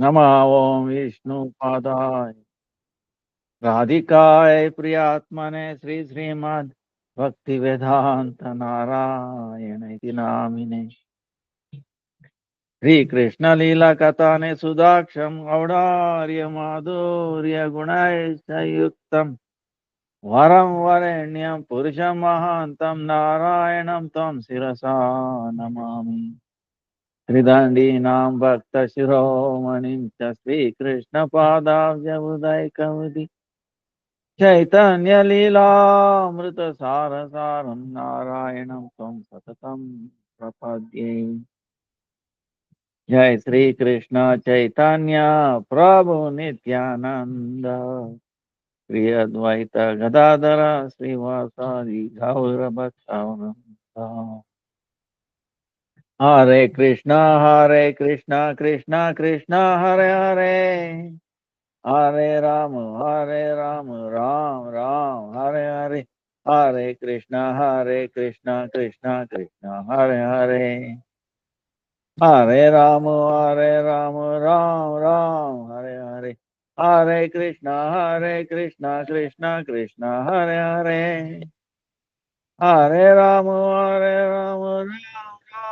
Nama Om Vishnu Padaya Radhikaya Priyatmane Sri Srimad Bhakti Vedanta Narayana Iti Namine Sri Krishna Lila Katane Sudaksham Audārya Madhurya Gunai Sayuktam Varam Varenyam Purusham Mahantam Narayanam Tam Sirasa Namami Tridandinam Bhakta Shiromanim Cha Sri Krishna Padavya Udaikavadi Chaitanya Lila Amrita Sara Saram Narayanam Tam Satatam Prapadye Jai Sri Krishna Chaitanya Prabhu Nityananda Sri Advaita Gadadara Srivasadi Gaura Bhaktavanta Hare Krishna Krishna Krishna Hare Hare Hare Ram Ram Ram Hare Hare Hare Krishna Krishna Krishna Hare Hare Hare Ram Ram Ram Hare Hare Hare Krishna Krishna Krishna Hare Hare Hare Ram Ram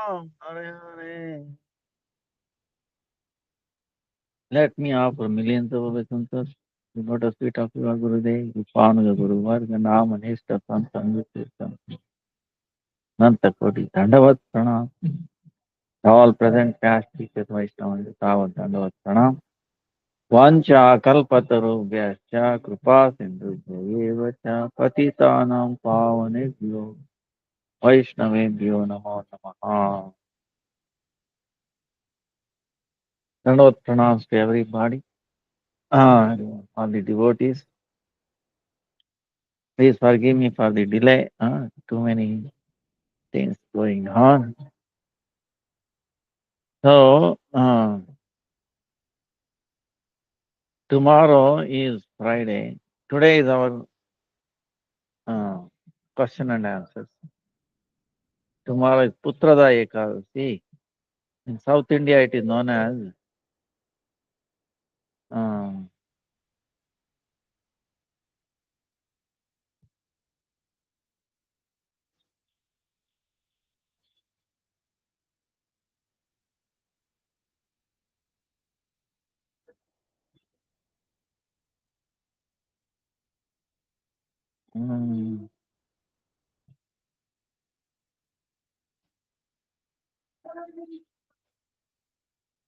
Ram Hare Hare. Let me offer millions of obeisances to Lotus feet of your Gurudev, Upanaga Guru Varga Nama Nishta Santam Yutirtam Nanta Koti Dandavat Pranam. All present caste teachers Vaishnavas Tavat Dandavat Pranam. Vancha Kalpatarubhyascha Kripa Sindhubhya Evacha Patitanam Pavanebhyo Vaishnavebhyo Namo Namaha. Dandavat Pranams to everybody. All the devotees. Please forgive me for the delay. Too many things going on. So, tomorrow is Friday. Today is our uh, question and answers. Tomorrow is Putrada Ekadasi. In South India, it is known as um, mm,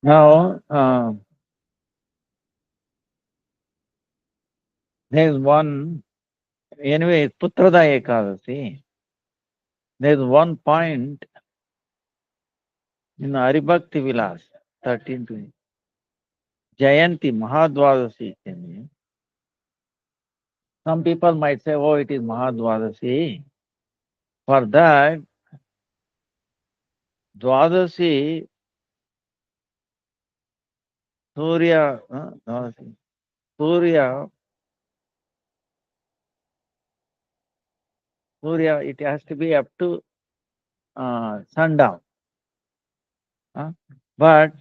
now there is one. Anyway, it's Putrada Ekadasi. There is one point in Haribhakti Vilas 13 Jayanti Mahadvadasi. Some people might say, oh, it is Mahadvadasi. For that, Dwadasi, Surya, Dwadasi, Surya, Surya, it has to be up to sundown. But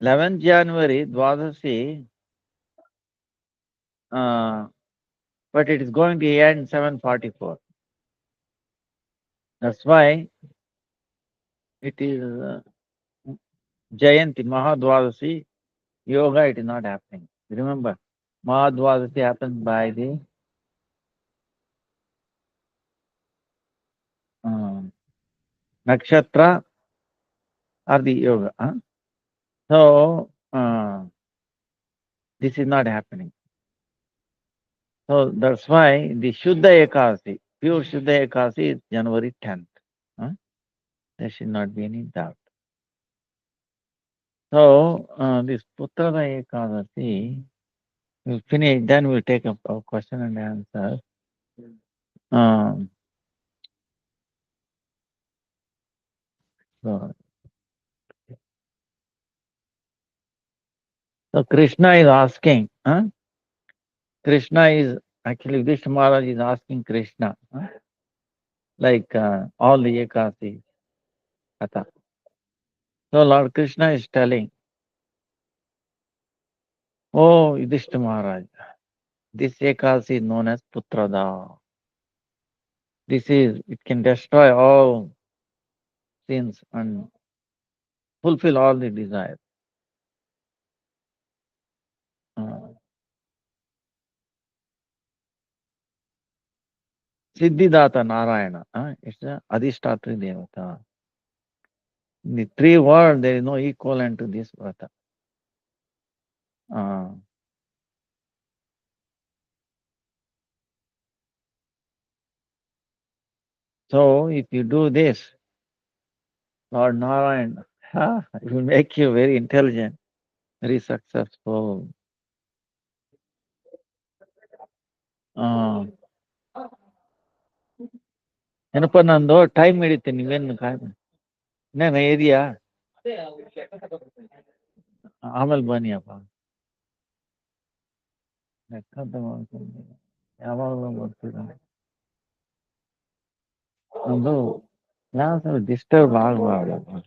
11th January, Dwadasi, but it is going to end 7:44. That's why it is Jayanti, Mahadvadasi, Yoga, it is not happening. Remember, Mahadvadasi happens by the nakshatra or the yoga. So, this is not happening. So, that's why the Shuddha Ekadasi, pure Shuddha Ekadasi is January 10th. There should not be any doubt. So, this Putrada Ekadasi will finish, then we'll take up our question and answer. Um, so, so Krishna is asking, Krishna is actually Vishnu Maharaj is asking Krishna, like all the Ekadasi Katha. So Lord Krishna is telling, Oh, Yudhishthira Maharaj, this Ekadasi is known as Putrada. It can destroy all sins and fulfill all the desires. Uh, Siddhidata Narayana, it's a Adhishtatri Devata. In the three worlds, there is no equivalent to this Vrata. Uh, so, if you do this, Lord Narayan, it will make you very intelligent, very successful. ಏನಪ್ಪ ನಂದು time ಹಿಡಿತೆ ನೀವೇನು ಇನ್ನೇನು ಇದೆಯಾ ಆಮೇಲೆ ಬನ್ನಿಯಪ್ಪ ಲೆಕ್ಕಂತ ಮಾಡ್ಕೊಂಡು ಯಾವಾಗಲೂ ಬರ್ತೀರ ಒಂದು ಯಾವ ಡಿಸ್ಟರ್ಬ್ ಆಗಬಾರ್ದು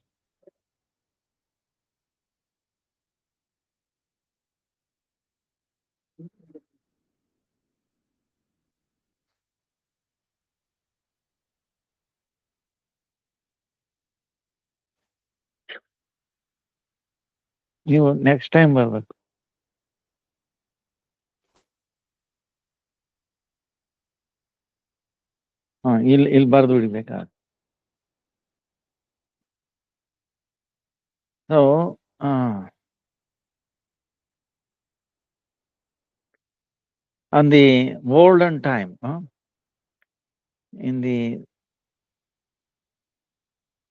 ನೀವು ನೆಕ್ಸ್ಟ್ ಟೈಮ್ ಬರ್ಬೇಕು ಇಲ್ಲಿ ಬರ್ದು ಬಿಡ್ಬೇಕಾ so on the olden time, in the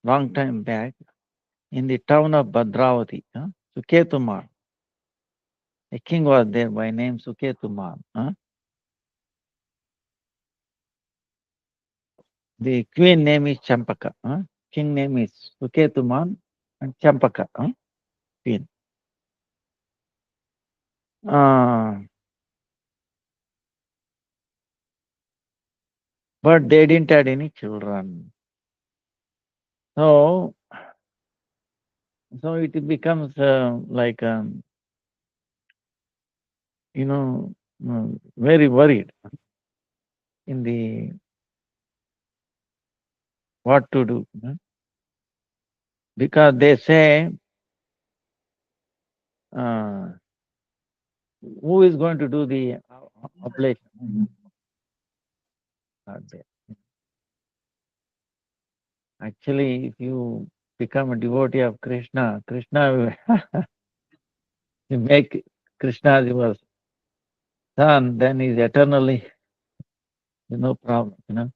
long time back, in the town of Bhadravati, Suketumar, a king was there by name Suketumar. The queen name is Champaka. King name is Suketuman and Champaka. Queen. But they didn't have any children. So it becomes like, very worried in the what to do. Because they say, who is going to do the oblation? Not there. Actually, if you become a devotee of Krishna, Krishna will you make Krishna as your son, then he's eternally, no problem.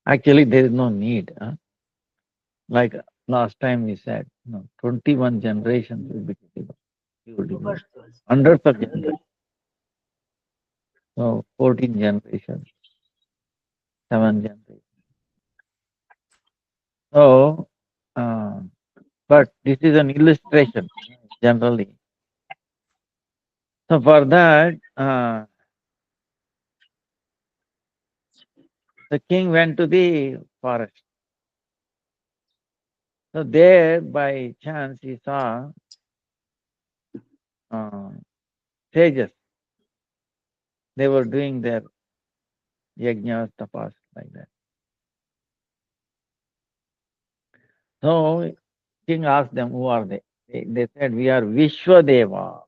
Actually, there is no need. Like last time we said, 21 generations will be devoted. Hundreds of generations. So 14 generations, 7 generations. So, but this is an illustration generally. So for that, the king went to the forest. So there, by chance, he saw sages. They were doing their yajnas, tapas, like that. So king asked them, who are they? They said, we are Vishwadeva.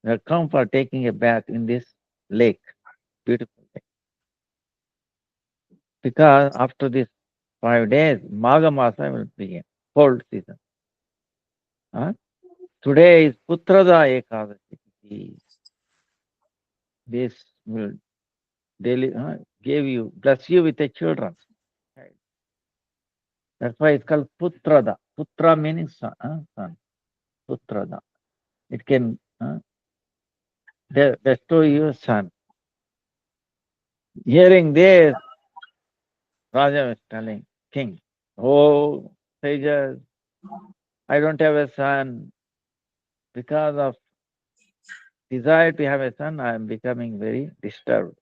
We have come for taking a bath in this lake, beautiful lake. Because after this 5 days, Magha Masa will begin, cold season. Today is Putrada Ekadasi. This will daily bless you with a children. That's why it's called Putrada. Putra meaning son. Son. Putrada. It can bestow you a son. Hearing this, Raja was telling king, oh, sages, I don't have a son. Because of desire to have a son, I am becoming very disturbed,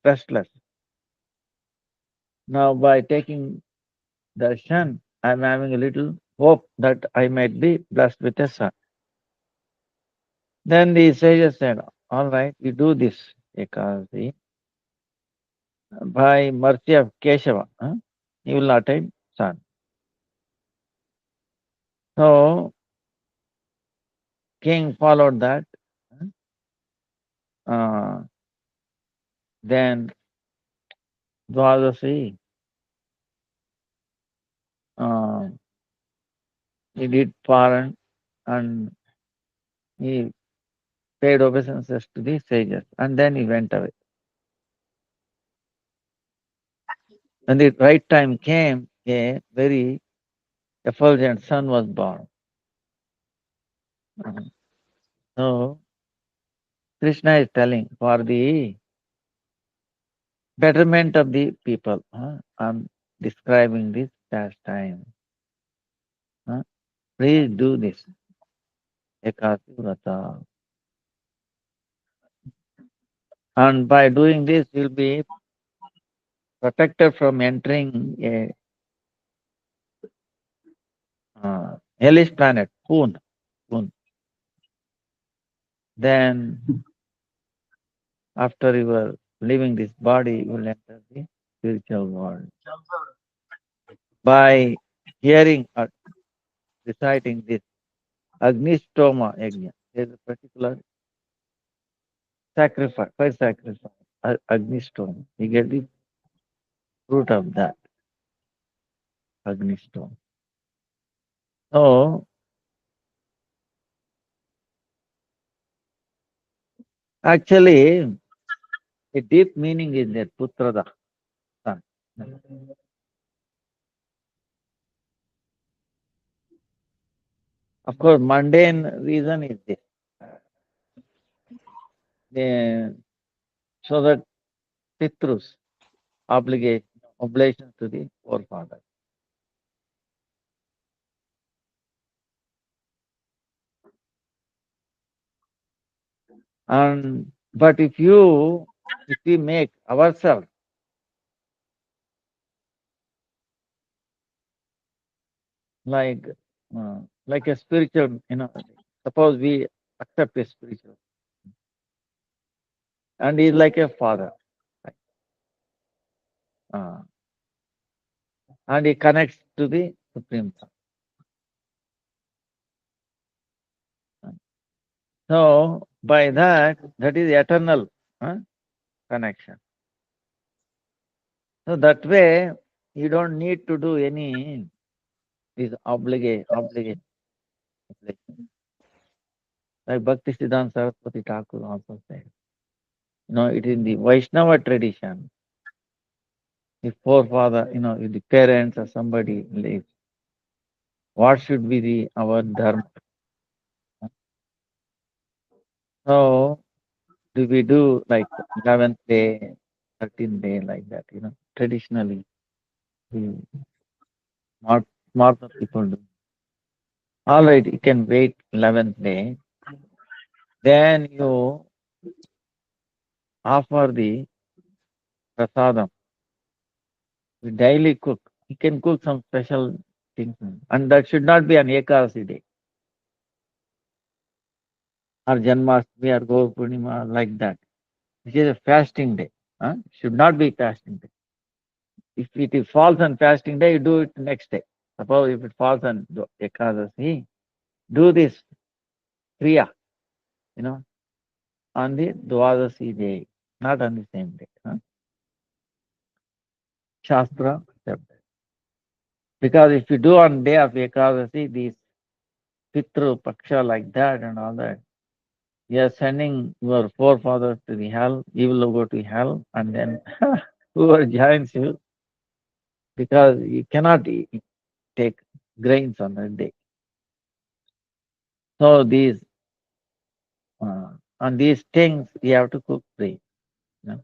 restless. Now, by taking darshan, I am having a little hope that I might be blessed with a son. Then the sages said, all right, you do this Ekadasi by mercy of Keshava. You will attain sun. So king followed that. Uh, then Dwadasi, uh, he did paran and he paid obeisances to the sages and then he went away. When the right time came, a very effulgent son was born. Uh, So Krishna is telling for the betterment of the people. I'm describing this pastime. Uh, Please do this. Ekasi Vrata. And by doing this, you'll be protected from entering a hellish planet, Poon. Poon. Then, after you are leaving this body, you will enter the spiritual world. By hearing or reciting this Agnistoma Yajna, there is a particular sacrifice, fire sacrifice, Agnistoma. You get the fruit of that Agnistoma. So, actually, a deep meaning is that Putrada, son. Of course, mundane reason is this. The, so that Pitrus obligate oblation to the forefathers. And but if we make ourselves like like a spiritual, suppose we accept a spiritual, and he's like a father, right? uh, and he connects to the supreme Son. So by that is eternal uh, connection. So that way you don't need to do any is obligate. Like Bhakti Siddhanta Saraswati Thakur also said. It is in the Vaishnava tradition. If forefather, if the parents or somebody lives, what should be our dharma? So do we do like 11th day, 13th day like that, traditionally we smart, smarter people do. All right, you can wait 11th day. Then you offer the prasadam. You daily cook. You can cook some special things. And that should not be an Ekadasi day or Janmashtami or Gaur Purnima like that. It is a fasting day. Should not be fasting day. If it falls on fasting day, you do it next day. Suppose if it falls on Ekadasi, do this Kriya, you know, on the Dwadasi day, not on the same day. Shastra accepted. Because if you do on day of Ekadasi, these Pitru, Paksha like that and all that, you are sending your forefathers to the hell, you will go to hell, and then whoever joins you, because you cannot take grains on that day. So on these things, you have to cook free. You know?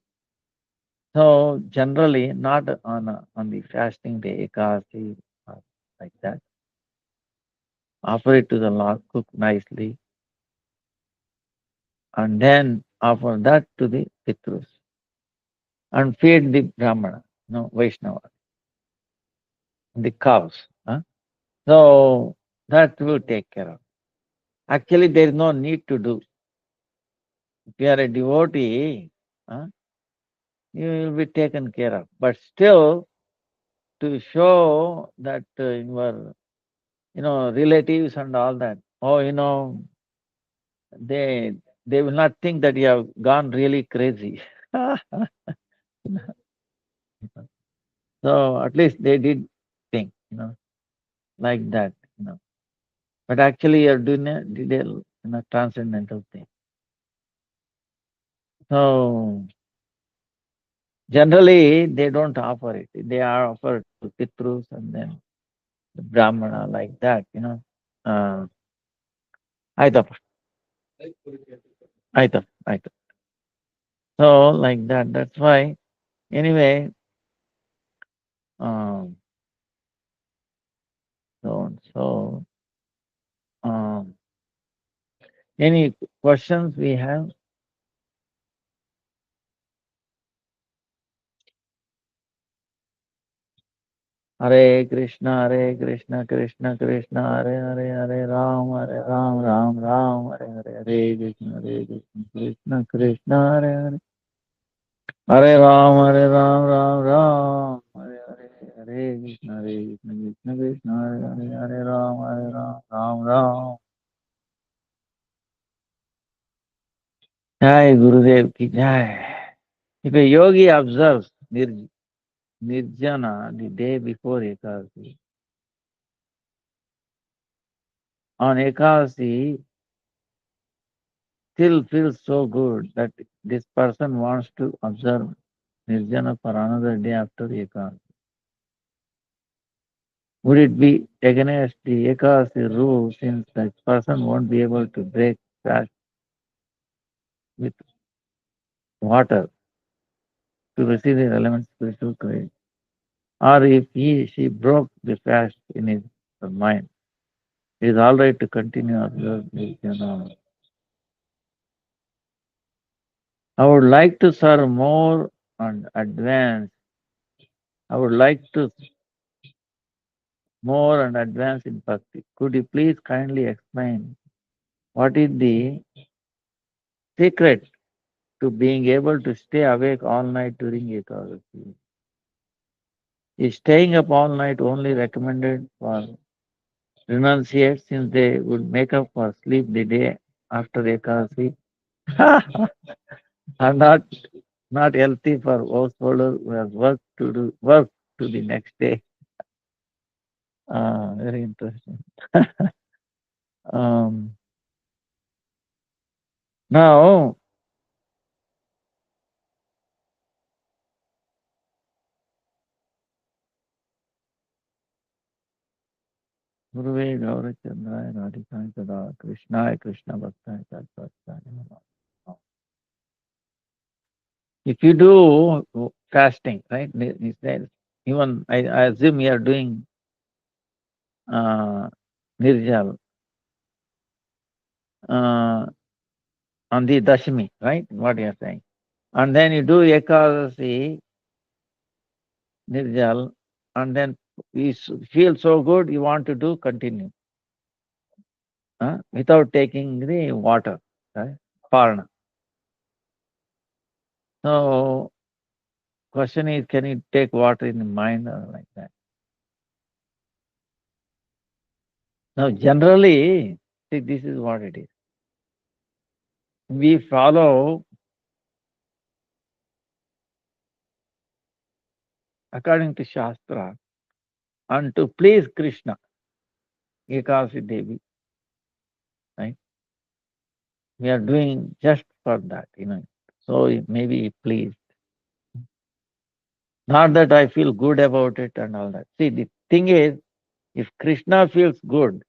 So generally, not on the fasting day, Ekadasi, like that. Offer it to the Lord, cook nicely, and then offer that to the Pitrus and feed the Brahmana, Vaishnava, the cows. So that will take care of. Actually, there is no need to do. If you are a devotee, huh, you will be taken care of. But still, to show that your, relatives and all that, oh, they they will not think that you have gone really crazy. So at least they did think, like that, But actually you're doing a detail, transcendental thing. So generally they don't offer it. They are offered to Pitrus and then the Brahmana like that. Uh, ಆಯ್ತಪ್ಪ ಆಯ್ತು. So like that. That's why anyway, um, so um, any questions we have? Hare Krishna, Krishna Krishna, Hare Ram, Ram, Hare Hare Krishna, Krishna Krishna, Hare Ram, Ram, Ram, Hare Krishna, Krishna Krishna, Hare Ram, Ram. Jai Gurudev ki Jai. If a yogi observes Nirjana the day before Ekadasi, on Ekadasi still feels so good that this person wants to observe Nirjana for another day after Ekadasi. Would it be against the Ekadasi rule since that person won't be able to break fast with water to receive the relevant spiritual grace? Or if she broke the fast in his mind, it is all right to continue observing Nirjana. I would like to serve more and advance. I would like to more and advance in bhakti. Could you please kindly explain what is the secret to being able to stay awake all night during Ekadasi? Is staying up all night only recommended for renunciates since they would make up for sleep the day after Ekadasi? Are not healthy for householders who have work to the next day. Very interesting. um, now, Guruve Gaurachandraya Radhikaya Sada Krishnaya Krishna Bhaktaya Saraswataya Namaha. If you do fasting, right? He says, even I assume you are doing uh, Nirjal uh, on the Dashami, right? What you are saying. And then you do Ekadasi, Nirjal, and then you feel so good, you want to do continue without taking the water, right? Parna. So, question is, can you take water in the mind or like that? Now, generally, see, this is what it is. We follow according to Shastra and to please Krishna, Ekasi Devi, right? We are doing just for that. So it may be pleased. Not that I feel good about it and all that. See, the thing is, if Krishna feels good,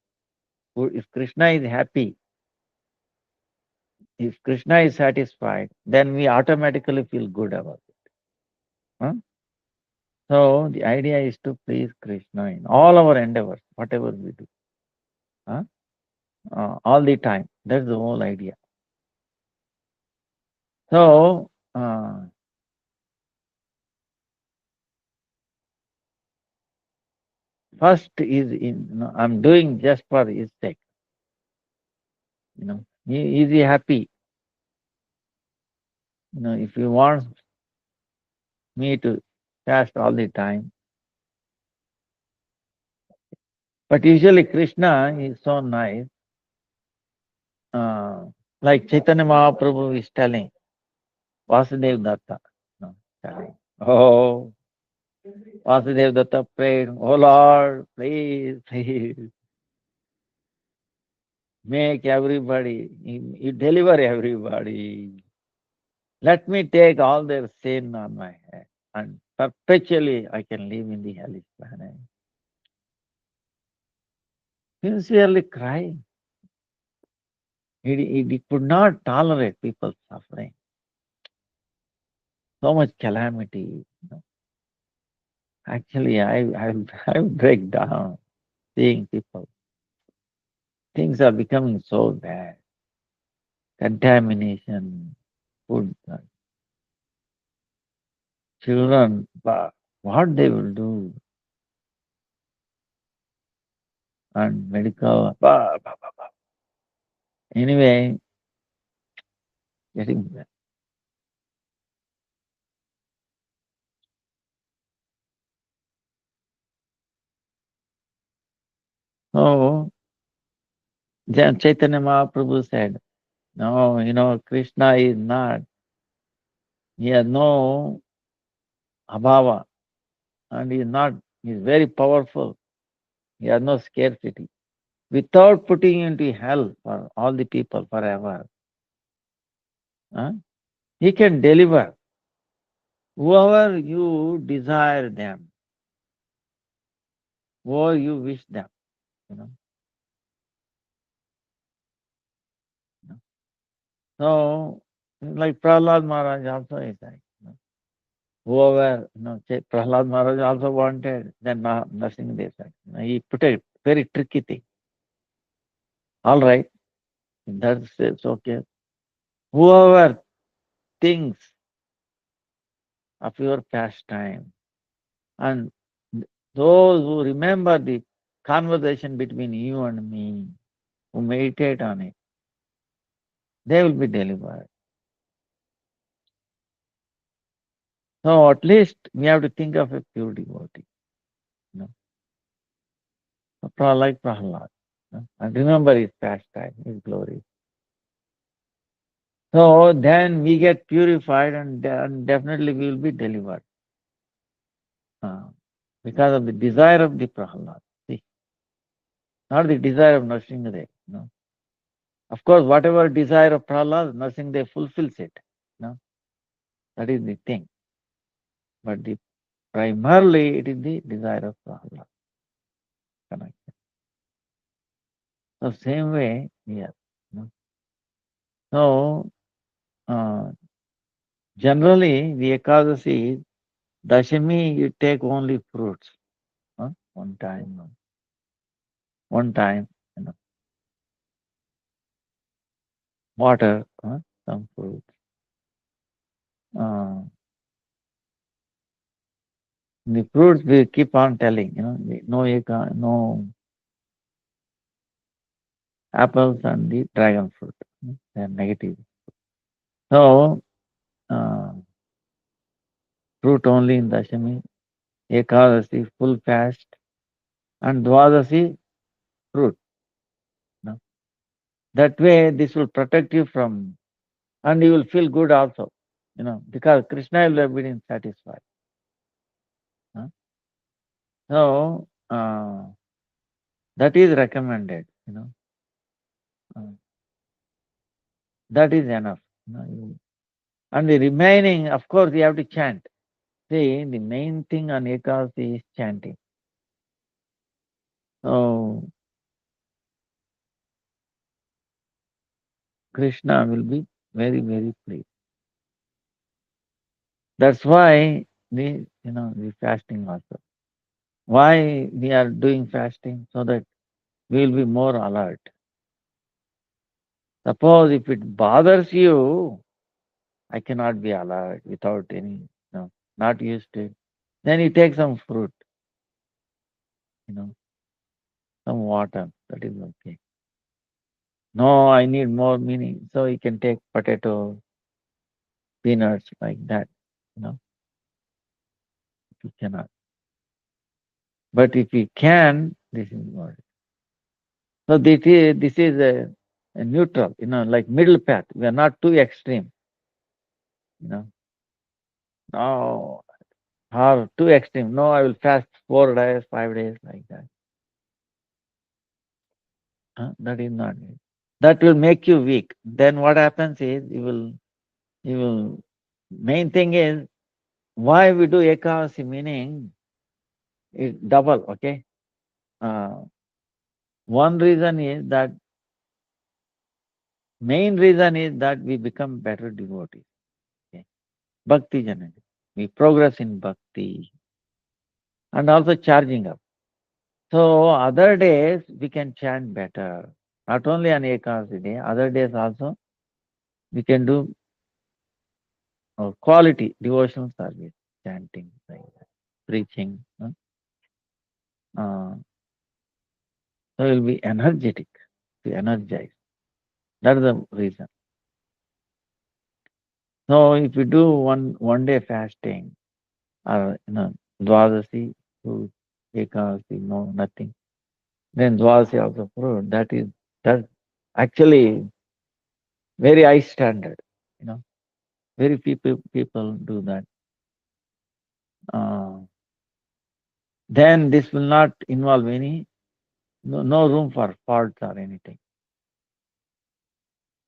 if Krishna is happy, if Krishna is satisfied, then we automatically feel good about it. Huh? So the idea is to please Krishna in all our endeavors, whatever we do, huh? All the time. That's the whole idea. So first is I'm doing just for his sake. Is he happy? If you want me to fast all the time, but usually Krishna is so nice. Uh, like Chaitanya Mahaprabhu is telling, Vasudev Datta. No, telling, oh, Vasudev Datta prayed, oh Lord, please, please, make everybody, you deliver everybody. Let me take all their sin on my head, and perpetually I can live in the hellish planet. Sincerely crying. He could not tolerate people suffering. So much calamity. Actually, I break down seeing people. Things are becoming so bad. Contamination, food, children, what they will do, and medical. Anyway, getting there. So, then Chaitanya Mahaprabhu said, no, Krishna is not, he has no abhava, and he is not, he is very powerful. He has no scarcity. Without putting into hell for all the people forever, huh? He can deliver whoever you desire them, whoever you wish them. You know. So, like Prahlad Maharaj also is like. Whoever, Prahlad Maharaj also wanted, then nothing they said. He put a very tricky thing. All right, that's it's okay. Whoever thinks of your pastime and those who remember the conversation between you and me, who meditate on it, they will be delivered. So at least we have to think of a pure devotee, you know, like Prahlad, and remember his pastime, his glory. So then we get purified and then definitely we will be delivered. Uh, because of the desire of the Prahlad. See, not the desire of Nrsimhadev. No. Of course, whatever desire of Prahlad, Nrsimhadev fulfills it. No. That is the thing. But primarily it is the desire of Prahlad. Correct. So same way, yes. No. So generally the Ekadasi, Dashami, you take only fruits. One time. One time. You know, water, some fruit. Uh, the fruits we keep on telling, no apples and the dragon fruit. They are negative. So, uh, fruit only in Dashami, Ekadasi, full fast, and Dwadasi, fruit. No? That way, this will protect you from, and you will feel good also, because Krishna will have been satisfied. Huh? So, that is recommended. Uh, that is enough. And the remaining, of course, you have to chant. See, the main thing on Ekadasi is chanting. So, Krishna will be very, very pleased. That's why the fasting also. Why we are doing fasting? So that we will be more alert. Suppose if it bothers you, I cannot be alert without not used to it. Then you take some fruit, you know, some water. That is okay. No, I need more meaning. So you can take potato, peanuts like that. You know, you cannot. But if you can, this is what. So this is a neutral, like middle path. We are not too extreme, you know. No, or too extreme. No, I will fast 4 days, 5 days, like that. That is not it. That will make you weak. Then what happens is you will. Main thing is why we do ekadasi, meaning it's double. Okay. Uh, one reason is that main reason is that we become better devotees. Okay. Bhakti janani. We progress in bhakti and also charging up. So other days we can chant better. Not only on Ekadasi day, other days also we can do quality devotional service, chanting, like that, preaching. Uh, so you'll be energetic, be energized. That is the reason. So if you do one day fasting or Dwadasi to Ekadasi, no nothing, then Dwadasi also fruit. That actually very high standard. You know, very few people do that. Uh, then this will not involve any no room for faults or anything.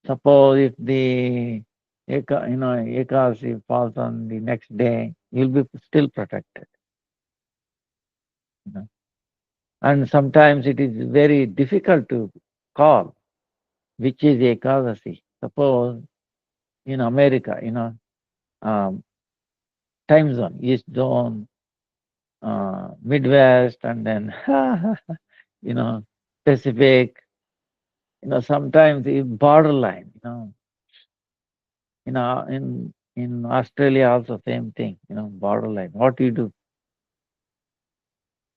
Suppose if the Ekadasi falls on the next day, you'll be still protected. You know. And sometimes it is very difficult to call which is Ekadasi. Suppose in America, um, time zone, East zone, Midwest, and then Pacific. Sometimes it's borderline. In Australia also same thing. Borderline. What do you do?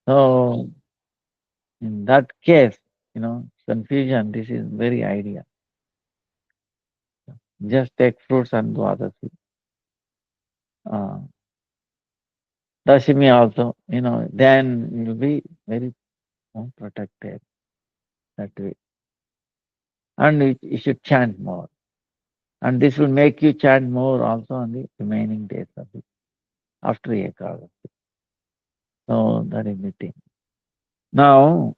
So in that case, confusion. This is very ideal. Just take fruits and do other things. Uh, Dashimi also, then you'll be very protected that way. And you should chant more. And this will make you chant more also on the remaining days of it, after Ekadasi. So that is the thing. Now,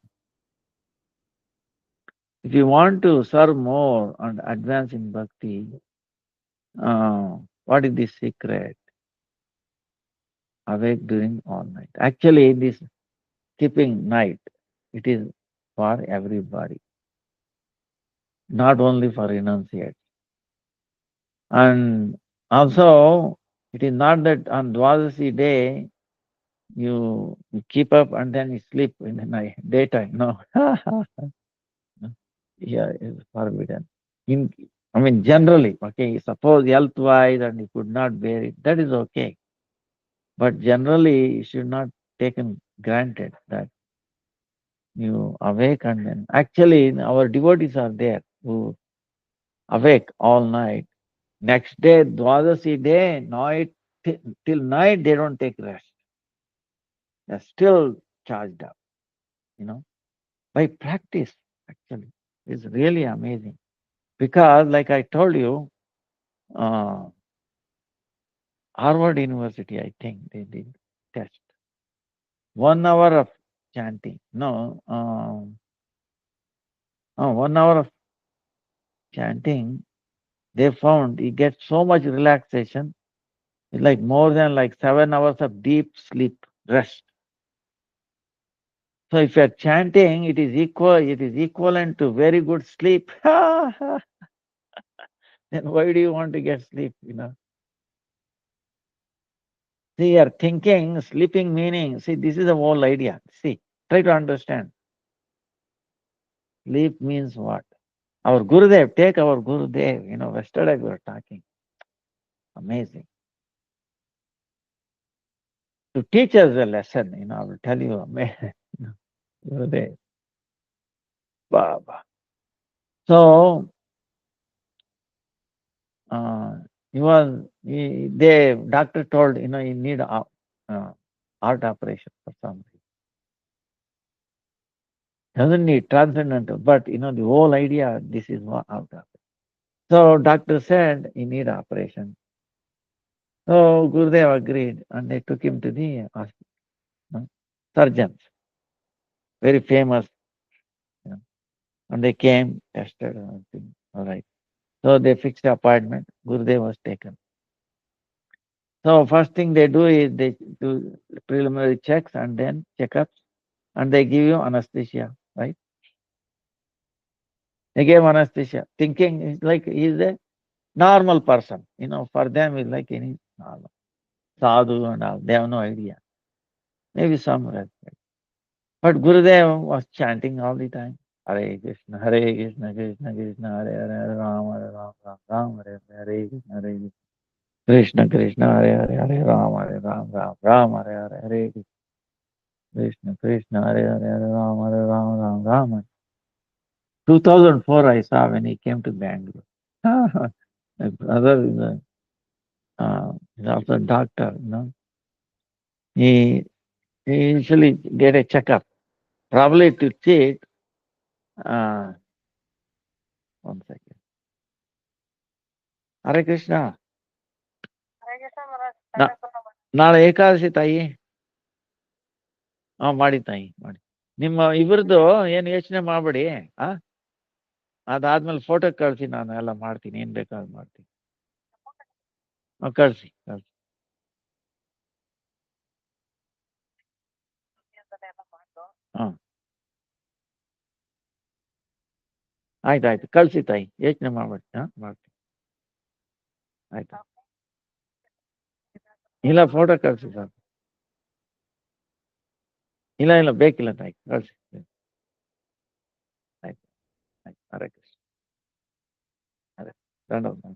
if you want to serve more and advance in bhakti, what is the secret? Awake during all night. Actually, this keeping night, it is for everybody, not only for renunciates. And also, it is not that on Dwadasi day you keep up and then you sleep in the night, daytime. No. Yeah, it's forbidden. In, I mean, generally, okay, suppose health-wise and you could not bear it, that is okay. But generally, you should not taken granted that you awake and then. Actually, our devotees are there who awake all night. Next day, Dwadasi day, night till night, they don't take rest. They're still charged up, by practice, actually. It's really amazing. Because, like I told you, uh, Harvard University, I think they did test. 1 hour of chanting. No, 1 hour of chanting, they found you get so much relaxation, it's like more than like 7 hours of deep sleep, rest. So if you're chanting, it is equivalent to very good sleep. Then why do you want to get sleep? See, you're thinking, sleeping meaning. See, this is the whole idea. See, try to understand. Sleep means what? Our Gurudev, take our Gurudev, yesterday we were talking. Amazing. To teach us a lesson, I will tell you, amazing. Gurudev, Baba. So, The doctor told, you need uh, heart operation for some reason. Doesn't need transcendental, but the whole idea, this is what heart operation. So doctor said he need operation. So Gurudev agreed and they took him to the hospital. Surgeons, very famous, you know, and they came, tested, and everything. All right. So they fixed the appointment. Gurudev was taken. So first thing they do is they do preliminary checks and then checkups, and they give you anesthesia, right? They gave anesthesia, thinking it's like he's a normal person. For them it's like any normal sadhu and all. They have no idea. Maybe some respect. But Gurudev was chanting all the time. Hare Krishna, Krishna Krishna, Hare Hare, Hare Ram, Hare Ram, Ram Ram, Hare Hare, Hare Krishna, Hare Krishna. Krishna Krishna Hare Hare Hare Ram Hare Ram Ram Ram Hare Hare Hare Krishna Krishna Hare Hare Hare Ram Hare Ram Ram Ram Hare. 2004 I saw when he came to Bangalore. My brother is also a doctor. He, he usually get a checkup, probably to check. Uh, one second. Hare Krishna. ನಾ- ನಾಳೆ ಏಕಾದಶಿ ತಾಯಿ. ಮಾಡಿ ತಾಯಿ ಮಾಡಿ. ನಿಮ್ಮ ಇಬ್ಬರದು ಏನು ಯೋಚನೆ ಮಾಡಬೇಡಿ. ಅದಾದ್ಮೇಲೆ ಫೋಟೋ ಕಳಿಸಿ, ನಾನು ಎಲ್ಲ ಮಾಡ್ತೀನಿ, ಏನ್ ಬೇಕಾದ್ರೂ ಮಾಡ್ತೀನಿ. ಕಳಿಸಿ ಕಳಿಸಿ. ಹಾ ಆಯ್ತಾಯ್ತು, ಕಳಿಸಿ ತಾಯಿ, ಯೋಚನೆ ಮಾಡ್ಬೇಡಿ. ಮಾಡ್ತೀನಿ. ಆಯ್ತಾ? ಇಲ್ಲ, ಫೋಟೋ ಕಳಿಸಿ ಸರ್. ಇಲ್ಲ ಇಲ್ಲ, ಬೇಕಿಲ್ಲ ತಾಯಿ, ಕಳಿಸಿ. ಆಯ್ತು ಆಯ್ತು. ಹರೇ ಕೃಷ್ಣ. ಹರೇ ಧನ್ಯವಾದ.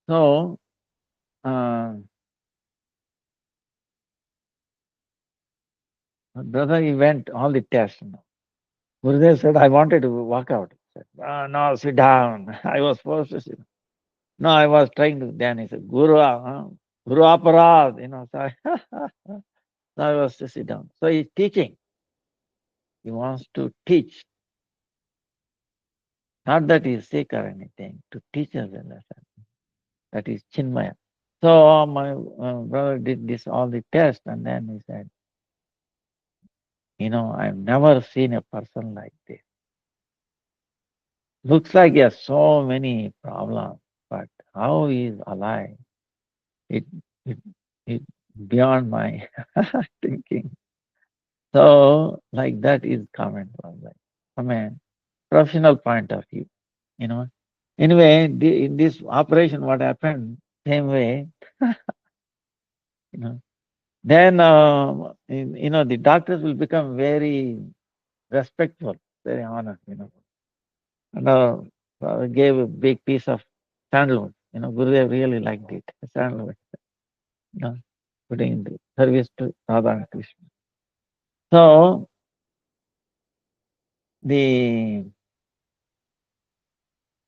So brother, he went all the tests. Gurudev said, I wanted to walk out. He said, no, sit down. I was forced to sit. No, I was trying to. Then he said, Guru Aparad. So I was to sit down. So he's teaching. He wants to teach. Not that he's sick or anything, to teach us a lesson. That is Chinmaya. So my brother did this all the tests, and then he said, I've never seen a person like this. Looks like he has so many problems, but how he is alive, it it it beyond my thinking. So like that is comment was like from a professional point of view, you know. Anyway, in this operation, what happened, same way, you know. Then the doctors will become very respectful, very honest, And gave a big piece of sandalwood. Gurudev really liked it, sandalwood, you know, putting in the service to Radha and Krishna. So the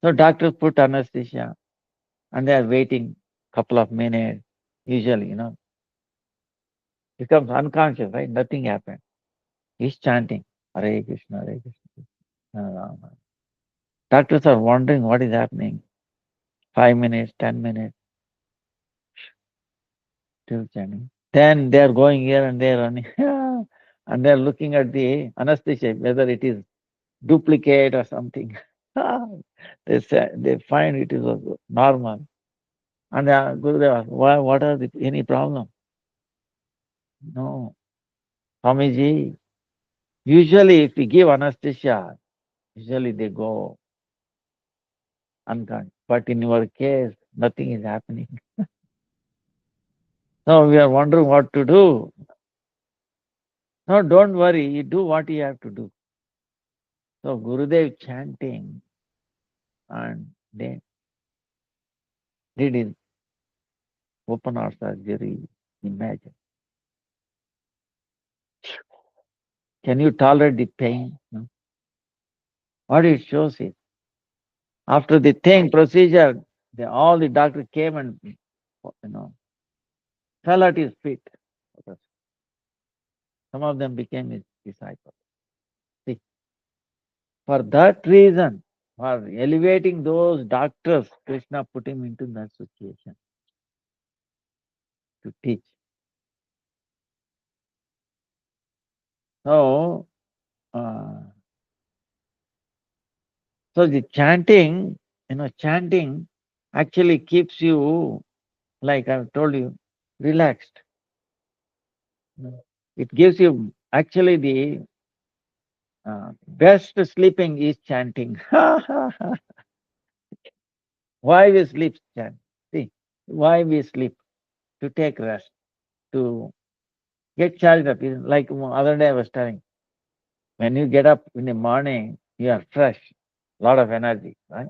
so doctors put anesthesia and they are waiting couple of minutes. Usually, becomes unconscious, right? Nothing happened. He's chanting Hare Krishna, Hare Krishna, Krishna Rama. Doctors are wondering what is happening. 5 minutes, 10 minutes, still chanting. Then they are going here and there running, and they are looking at the anesthesia whether it is duplicate or something. They find it is normal. And Gurudev asked, why? What are any problem? No, Swamiji. Usually, if we give anesthesia, usually they go unconscious. But in your case, nothing is happening. So we are wondering what to do. No, don't worry. You do what you have to do. So Gurudev chanting and then did his open heart surgery. Imagine. Can you tolerate the pain? No? What it shows is After the thing procedure, all the doctor came and fell at his feet. Some of them became his disciples. See, for that reason, for elevating those doctors, Krishna put him into that situation to teach. So, uh, so the chanting, chanting actually keeps you, like I've told you, relaxed. It gives you actually the best sleeping is chanting. Why we sleep, chant? See, why we sleep? To take rest, to get charged up. Like other day I was telling, when you get up in the morning, you are fresh, lot of energy, right?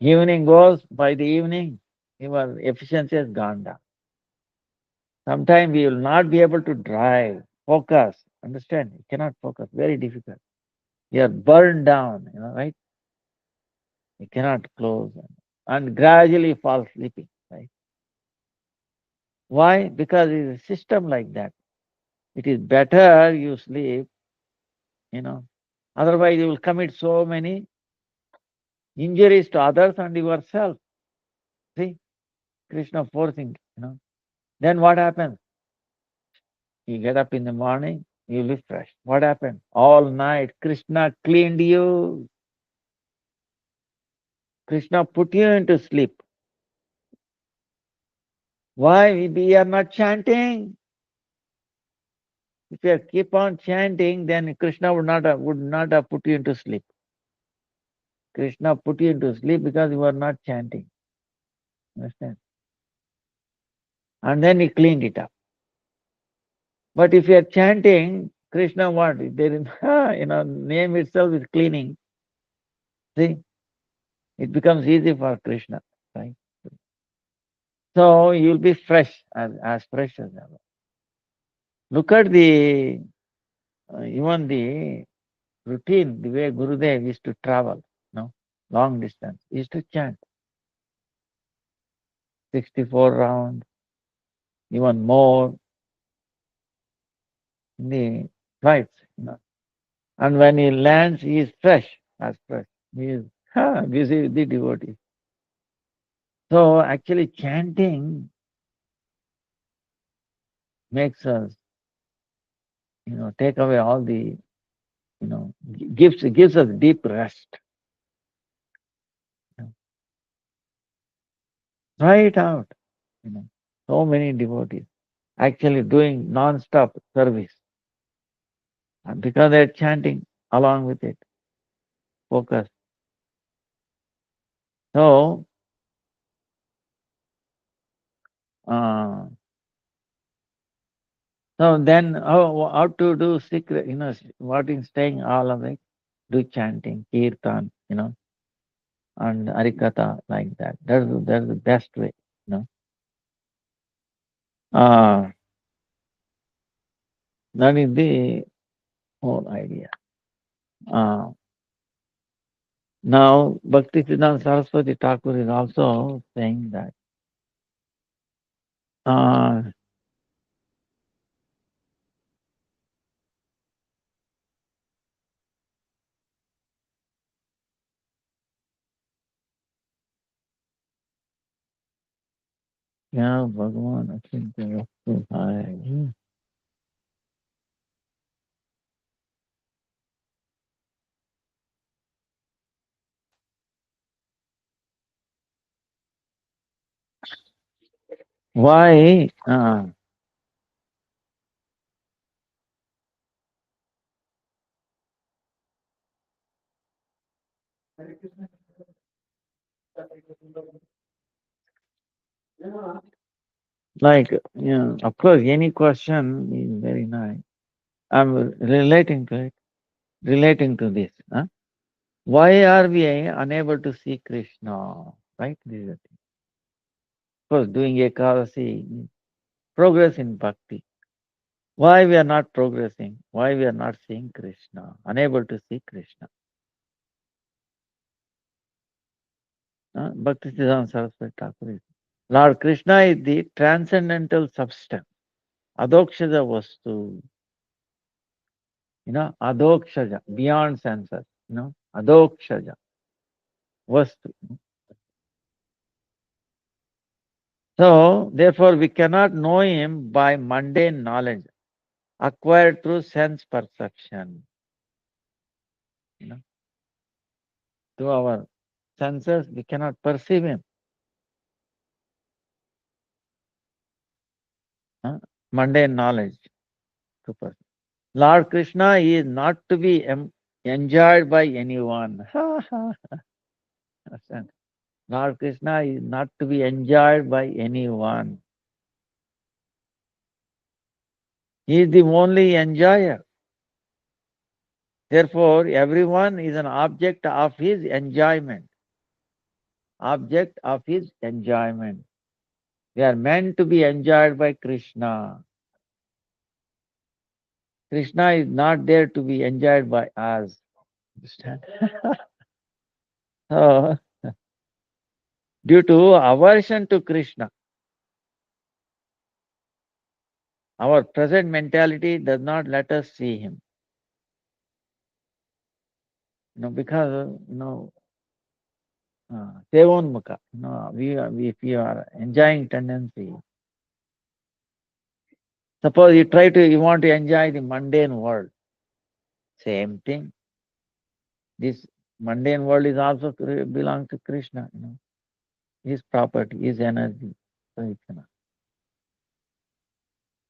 Evening goes, by the evening, your efficiency has gone down. Sometimes we will not be able to drive, focus. Understand? You cannot focus. Very difficult. You are burned down, right? You cannot close and gradually fall sleeping, right? Why? Because it's a system like that. It is better you sleep, you know. Otherwise, you will commit so many injuries to others and yourself. See, Krishna forcing, Then what happens? You get up in the morning, you live fresh. What happened? All night, Krishna cleaned you. Krishna put you into sleep. Why we are not chanting? If you keep on chanting, then Krishna would not have put you into sleep. Krishna put you into sleep because you are not chanting. Understand? And then he cleaned it up. But if you are chanting, Krishna what? There is, name itself is cleaning. See, it becomes easy for Krishna, right? So you'll be fresh, as fresh as ever. Look at even the routine, the way Gurudev used to travel, long distance. He used to chant 64 rounds, even more in the flights. And when he lands, he is fresh, as fresh. He is busy with the devotees. So actually chanting makes us, take away all the, gives us deep rest. you know. Try it out. So many devotees actually doing non-stop service. And because they're chanting along with it, focus. So, uh, so then how to do secret, what is staying all of it? Do chanting, kirtan, and harikatha like that. That's the best way, you know. Uh, that is the whole idea. Uh, Now, Bhaktisiddhanta Saraswati Thakur is also saying that uh, yeah, Bhagavan, I think they are too high. Why? Like, of course, any question is very nice. I'm relating to it, relating to this. Why are we unable to see Krishna? Right? This is the thing. Of course, doing Ekadasi, progress in bhakti. Why we are not progressing? Why we are not seeing Krishna? Unable to see Krishna? Bhaktisiddhanta Saraswati Thakur is. Lord Krishna is the transcendental substance. Adokshaja vastu. Adokshaja, beyond senses. Adokshaja vastu. So, therefore, we cannot know him by mundane knowledge acquired through sense perception. Through our senses, we cannot perceive him. Mundane knowledge to perceive. Lord Krishna is not to be enjoyed by anyone. Understand? Lord Krishna is not to be enjoyed by anyone. He is the only enjoyer. Therefore, everyone is an object of his enjoyment. Object of his enjoyment. We are meant to be enjoyed by Krishna. Krishna is not there to be enjoyed by us. Understand? So, due to aversion to Krishna, our present mentality does not let us see him. Because, sevonmukha, if you are enjoying tendency, suppose you want to enjoy the mundane world, same thing. This mundane world is also belongs to Krishna, his property, his energy. So it cannot.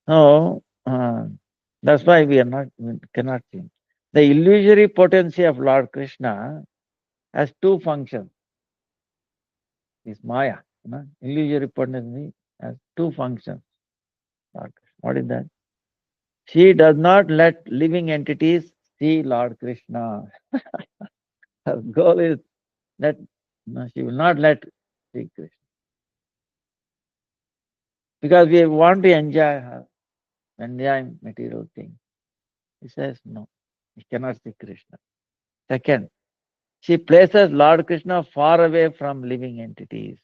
So, that's why we cannot see. The illusory potency of Lord Krishna has two functions. This Maya, illusory potency has two functions. What is that? She does not let living entities see Lord Krishna. Her goal is that she will not let see Krishna. Because we want to enjoy her, enjoy material things. He says no, he cannot see Krishna. Second, she places Lord Krishna far away from living entities.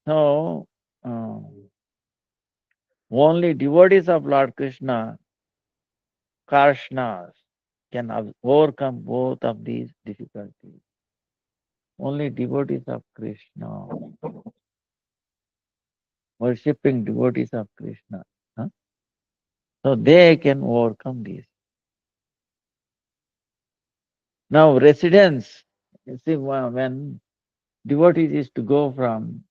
So, only devotees of Lord Krishna, Karshnas, can overcome both of these difficulties. Only devotees of Krishna, worshipping devotees of Krishna. So they can overcome this. Now residents, you see, when devotees used to go from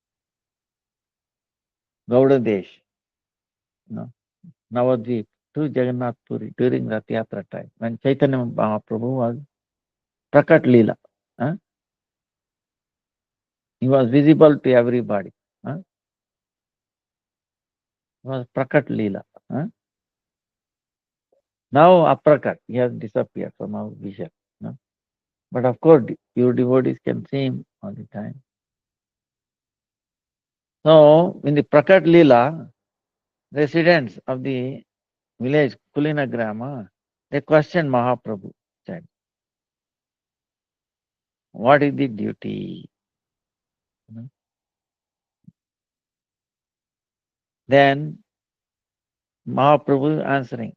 Gaudadesh, Navadvip to Jagannath Puri during Rath Yatra time, when Chaitanya Mahaprabhu was Prakat Leela. He was visible to everybody. He was Prakat Leela. Now Aprakat, he has disappeared from our vision. But of course, your devotees can see him all the time. So, in the Prakat Leela, residents of the village Kulinagrama, they question Mahaprabhu. Said, what is the duty? Then Mahaprabhu answering,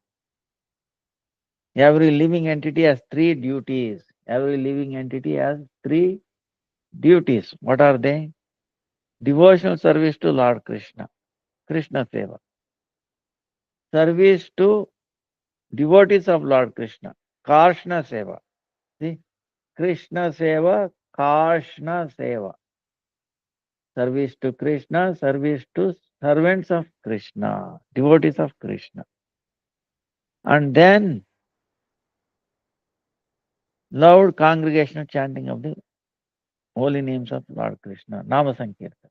every living entity has three duties. Every living entity has three duties. What are they? Devotional service to Lord Krishna, Krishna Seva. Service to devotees of Lord Krishna, Karshna Seva. See? Krishna Seva, Karshna Seva. Service to Krishna, service to servants of Krishna, devotees of Krishna. And then loud congregational chanting of the holy names of Lord Krishna, Nama Sankirtan.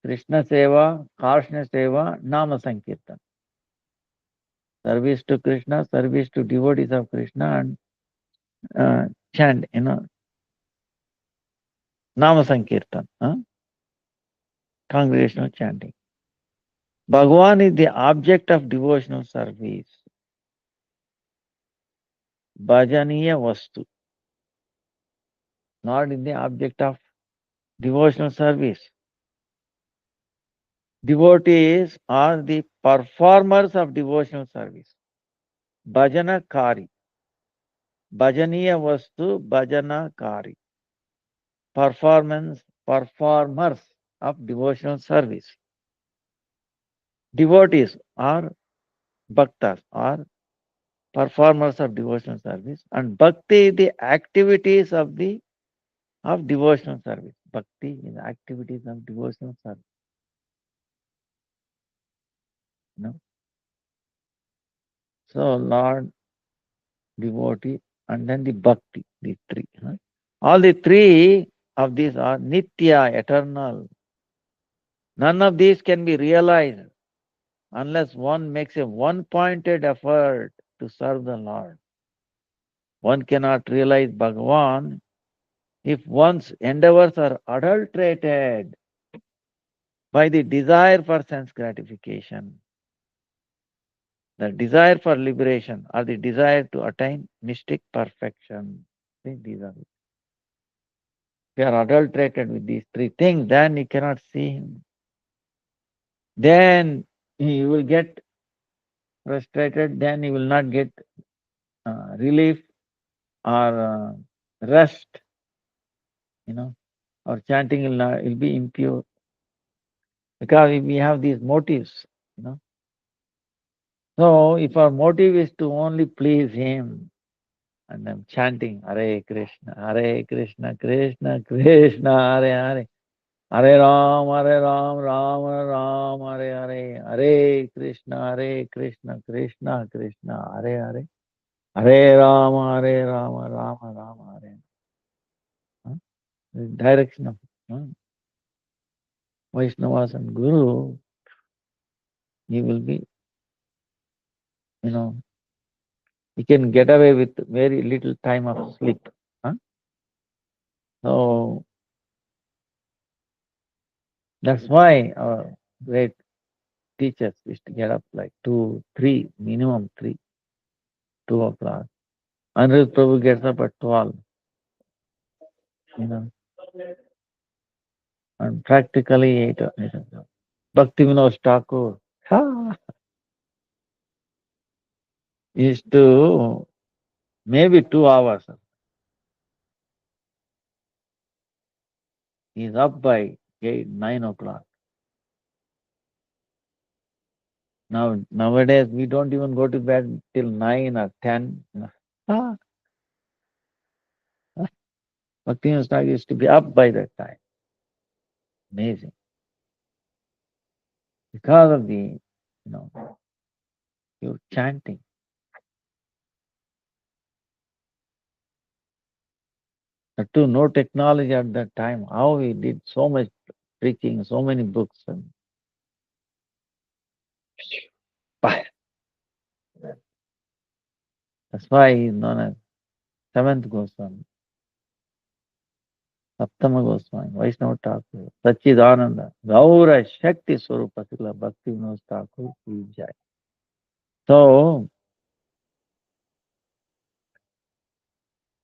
Krishna Seva, Karshna Seva, Nama Sankirtan. Service to Krishna, service to devotees of Krishna, and chant, Nama Sankirtan, congregational chanting. Bhagavan is the object of devotional service. bhajaniya vastu, not in the object of devotional service. Devotees are the performers of devotional service. Bhajana kari. Bhajaniya vastu, bhajana kari. Performers of devotional service. Devotees are bhaktas, are performers of devotional service, and bhakti the activities of devotional service. Bhakti is activities of devotional service. You know? So Lord, devotee, and then the bhakti, the three. Huh? All the three of these are nitya, eternal. None of these can be realized unless one makes a one-pointed effort to serve the Lord. One cannot realize Bhagavan if one's endeavors are adulterated by the desire for sense gratification, the desire for liberation, or the desire to attain mystic perfection. See, these are. If you are adulterated with these three things, then you cannot see him. Then you will get frustrated, then you will not get relief or rest, you know, or chanting will be impure. Because we have these motives, you know. So if our motive is to only please him, and I'm chanting Hare Krishna, Krishna Krishna, Hare Hare, Hare Ram, Ram Ram, Hare Hare, Hare Krishna, Krishna Krishna, Hare Hare, Hare Ram, Ram Ram, Hare. Huh? The direction of huh? Vaishnavas and Guru, he will be, you know, he can get away with very little time of sleep. Huh? So that's why our great teachers used to get up like 2, 3, minimum 3, 2 o'clock. Anirudh Prabhu gets up at 12, you know, and practically 8 o'clock. Bhakti Vinod Thakur is to maybe 2 hours. He's up by 8, 9 o'clock. Nowadays we don't even go to bed till 9 or 10. Ah, Bhakti Vinod Thakur used to be up by that time. Amazing. Because of the, your chanting. Too, no technology at that time. How we did so much preaching, so many books. And that's why he is known as seventh Goswami, Saptama Goswami, Vaishnava Thakur, Sachidananda, Gaura Shakti Swarupa Srila Bhakti Vinod Thakur ki jai. So,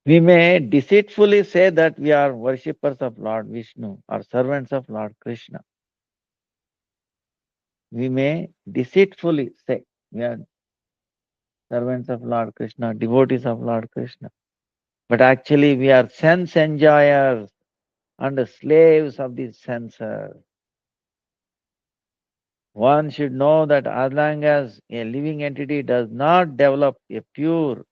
we may deceitfully say that we are worshippers of Lord Vishnu or servants of Lord Krishna. We may deceitfully say we are servants of Lord Krishna, devotees of Lord Krishna. But actually we are sense enjoyers and slaves of these senses. One should know that as long as a living entity does not develop a pure,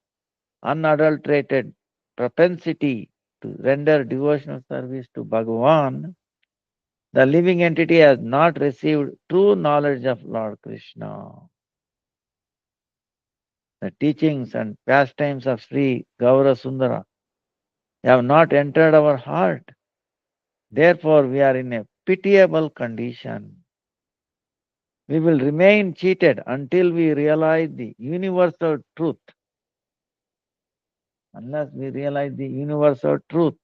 unadulterated propensity to render devotional service to Bhagavan, the living entity has not received true knowledge of Lord Krishna. The teachings and pastimes of Sri Gaura Sundara have not entered our heart. Therefore, we are in a pitiable condition. We will remain cheated until we realize the universal truth. Unless we realize the universal truth.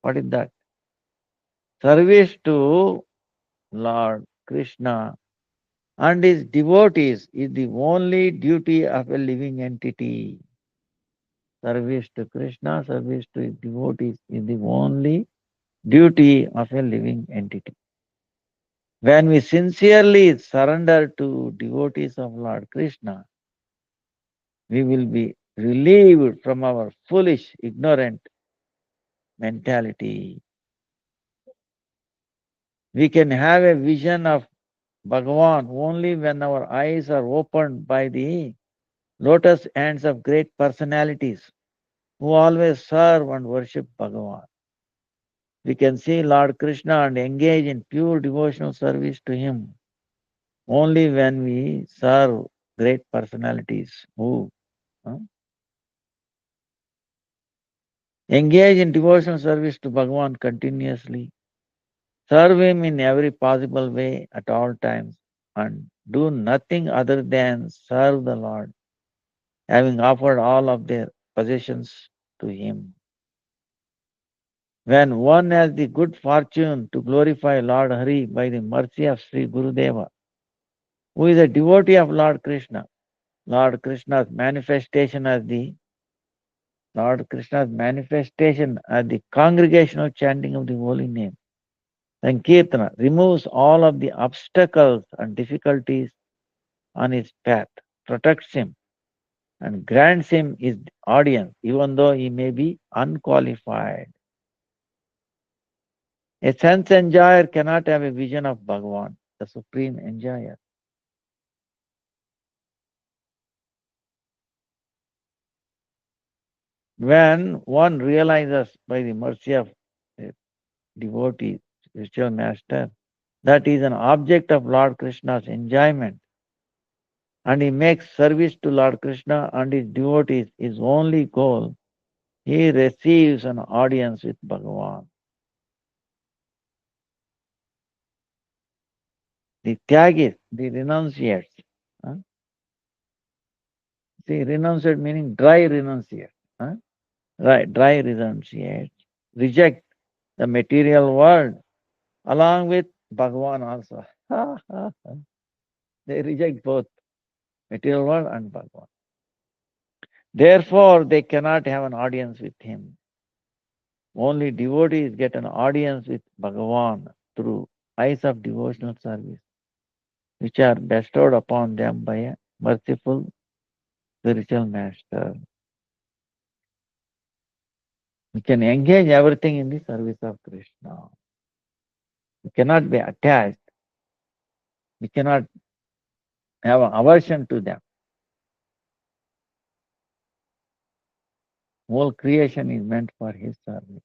What is that? Service to Lord Krishna and his devotees is the only duty of a living entity. Service to Krishna, service to his devotees is the only duty of a living entity. When we sincerely surrender to devotees of Lord Krishna, we will be relieved from our foolish, ignorant mentality. We can have a vision of Bhagavan only when our eyes are opened by the lotus hands of great personalities who always serve and worship Bhagavan. We can see Lord Krishna and engage in pure devotional service to Him only when we serve great personalities who engage in devotional service to Bhagavan continuously, serve Him in every possible way at all times, and do nothing other than serve the Lord, having offered all of their possessions to Him. When one has the good fortune to glorify Lord Hari by the mercy of Sri Gurudeva, who is a devotee of Lord Krishna, Lord Krishna's manifestation as the Lord Krishna's manifestation as the congregational chanting of the holy name, Sankirtana, removes all of the obstacles and difficulties on his path, protects him, and grants him his audience, even though he may be unqualified. A sense enjoyer cannot have a vision of Bhagavan, the supreme enjoyer. When one realizes by the mercy of a devotee, spiritual master, that is an object of Lord Krishna's enjoyment, and he makes service to Lord Krishna and his devotees his only goal, he receives an audience with Bhagavan. The tyagis, the renunciates. huh? See, renunciate meaning dry renunciate. huh? Right, dry renunciates, reject the material world along with Bhagavan also. They reject both material world and Bhagavan. Therefore, they cannot have an audience with him. Only devotees get an audience with Bhagavan through eyes of devotional service, which are bestowed upon them by a merciful spiritual master. We can engage everything in the service of Krishna. We cannot be attached. We cannot have an aversion to them. Whole creation is meant for his service.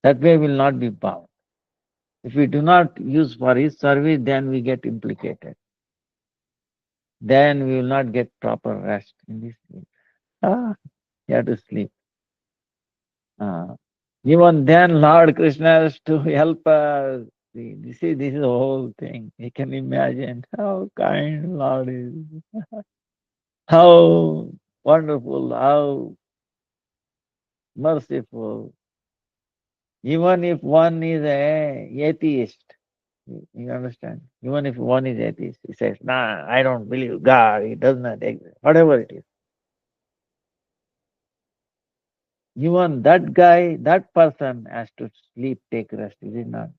That way we will not be bound. If we do not use for his service, then we get implicated. Then we will not get proper rest in this sleep. You have to sleep. Ah. Even then, Lord Krishna has to help us. See, this is the whole thing. You can imagine how kind Lord is, how wonderful, how merciful. Even if one is a atheist, you understand? Even if one is atheist, he says, "Nah, I don't believe God. He does not exist." Whatever it is. Even that guy, that person has to sleep, take rest, is it not?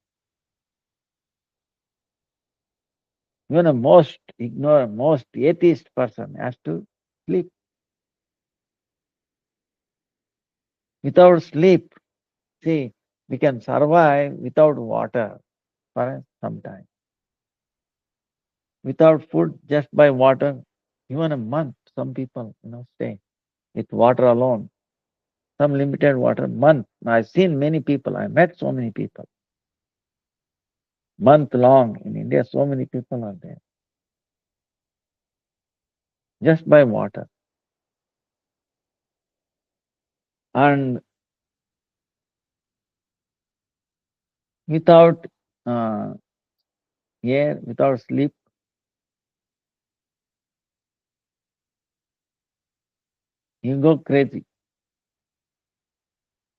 Even a most ignorant, most atheist person has to sleep. Without sleep, see, we can survive without water for some time. Without food, just by water, even a month, some people, stay with water alone. Some limited water, month. I've seen many people, I met so many people. Month long in India, so many people are there. Just by water. And without uh, air, without sleep, you go crazy.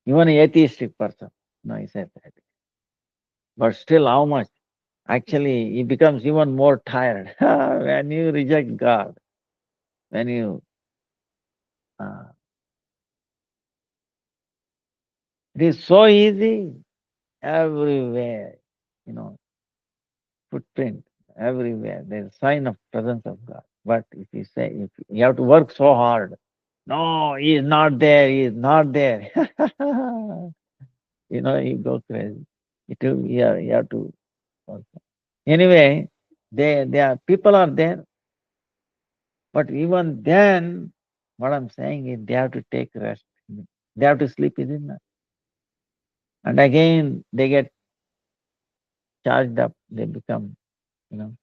Even an atheistic person. No, he said that. But still, how much? Actually, he becomes even more tired when you reject God. When you Uh, it is so easy everywhere, you know, footprint everywhere. There's sign of presence of God. But if you say, if you have to work so hard, no, he is not there, he is not there. You go crazy. You have to work. Anyway, they are people are there, but even then, what I'm saying is they have to take rest. They have to sleep within that. And again they get charged up, they become, you know,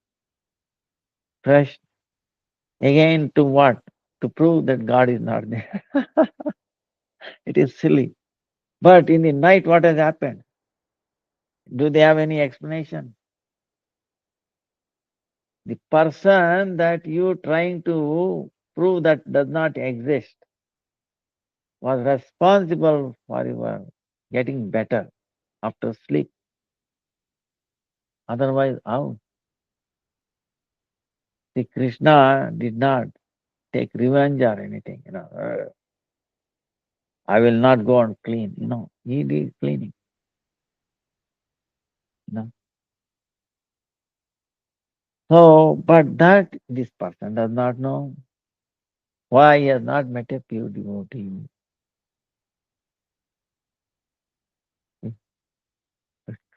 fresh. Again to what? To prove that God is not there. It is silly. But in the night, what has happened? Do they have any explanation? The person that you trying to prove that does not exist was responsible for your getting better after sleep. Otherwise, how? See, Krishna did not take revenge or anything. I will not go and clean. He did cleaning. You know. So, but that this person does not know why he has not met a pure devotee.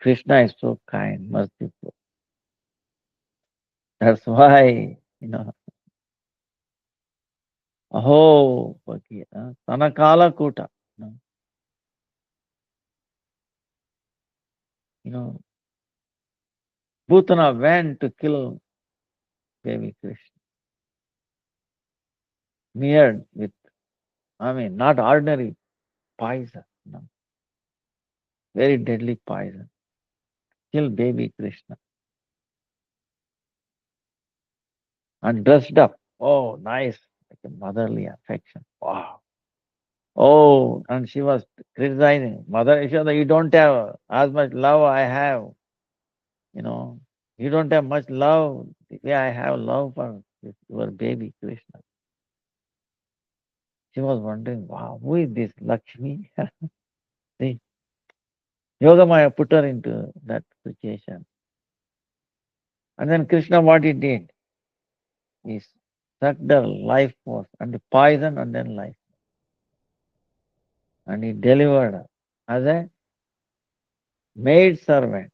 Krishna is so kind, merciful. That's why, aho, Tanakala Kuta. You know, you know, Bhutana went to kill baby Krishna, smeared with, not ordinary poison, very deadly poison. Kill baby Krishna and dressed up. Oh, nice, like a motherly affection. Wow. Oh, and she was criticizing, Mother Yashoda, you don't have as much love I have. You know, you don't have much love the way I have love for your baby Krishna. She was wondering, wow, who is this Lakshmi? See, Yogamaya put her into that situation. And then Krishna, what he did? He sucked her life force and the poison and then life. And he delivered her as a maid servant,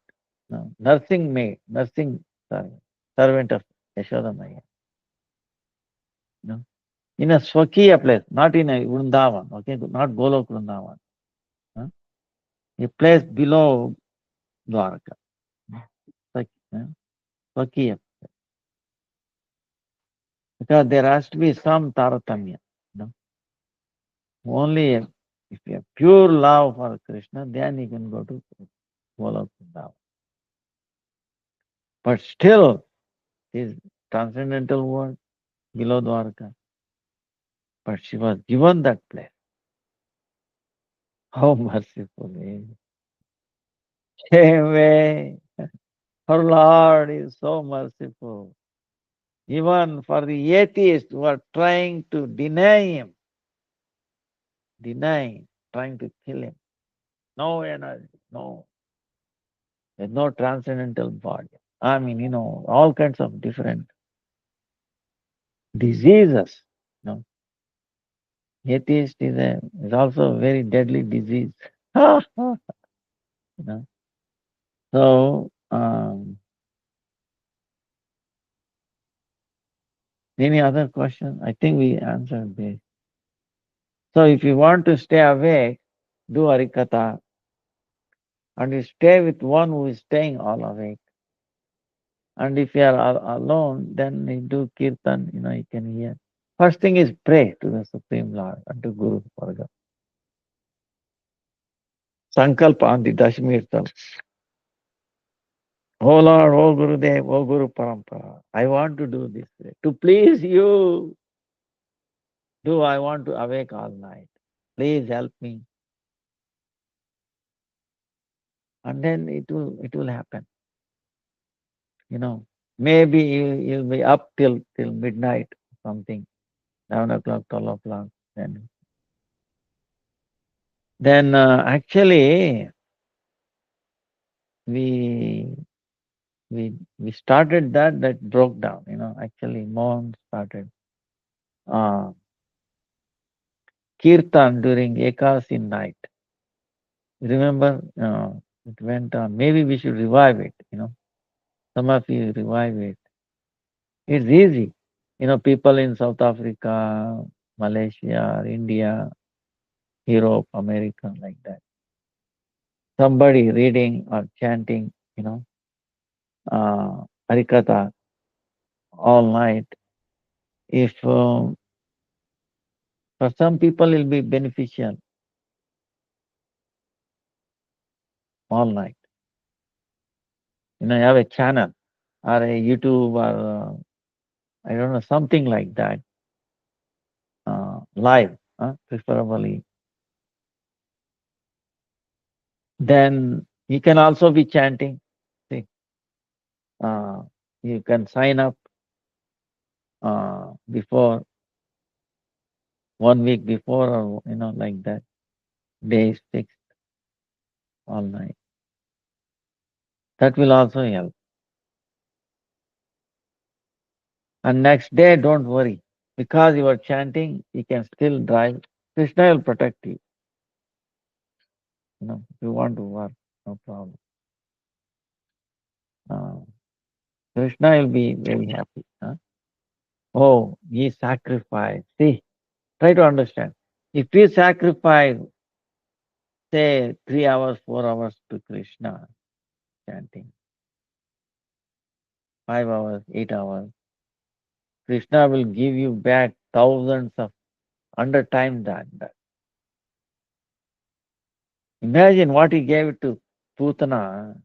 no, nursing maid, nursing servant, servant of Yashoda Maya. No? In a Swakiya place, not in a Vrindavan, okay, not Golok Vrindavan. Huh? A place below Dwarka. Swakiya. Because there has to be some taratamya. No? Only if you have pure love for Krishna, then you can go to Golok Vrindavan. But still, this transcendental world below Dwarka. But she was given that place. How merciful is. Same way, her Lord is so merciful. Even for the atheists who are trying to deny him, trying to kill him. No energy, no. There's no transcendental body. All kinds of different diseases. No. Atheist is also a very deadly disease. you know. So, any other question? I think we answered this. So if you want to stay awake, do Harikatha, and you stay with one who is staying all awake. And if you are alone, then you do Kirtan, you can hear. First thing is pray to the Supreme Lord and to Guru Varga. Sankalpa on the Dashmi itself. Oh Lord, oh Gurudev, oh Guru Parampara, I want to do this way. To please you, do I want to awake all night. Please help me. And then it will happen. Maybe you'll be up till midnight, something, 11 o'clock, 12 o'clock. Then actually we we started that broke down. Actually, Mohan started uh, kirtan during Ekasi night. Remember, it went on. Maybe we should revive it. Some of you revive it. It's easy. People in South Africa, Malaysia, India, Europe, America, like that. Somebody reading or chanting, Harikatha all night. If for some people it will be beneficial all night. You have a channel or a YouTube or I don't know, something like that, live, preferably. Then you can also be chanting. See, uh, you can sign up before 1 week before, or like that. Days fixed all night. That will also help. And next day, don't worry, because you are chanting, you can still drive. Krishna will protect you. If you want to work, no problem. Uh, Krishna will be very happy. Oh, ye sacrifice. See, try to understand. If we sacrifice, say, 3 hours, 4 hours to Krishna chanting, 5 hours, 8 hours, Krishna will give you back thousands of 100 times that. Imagine what he gave to Putana.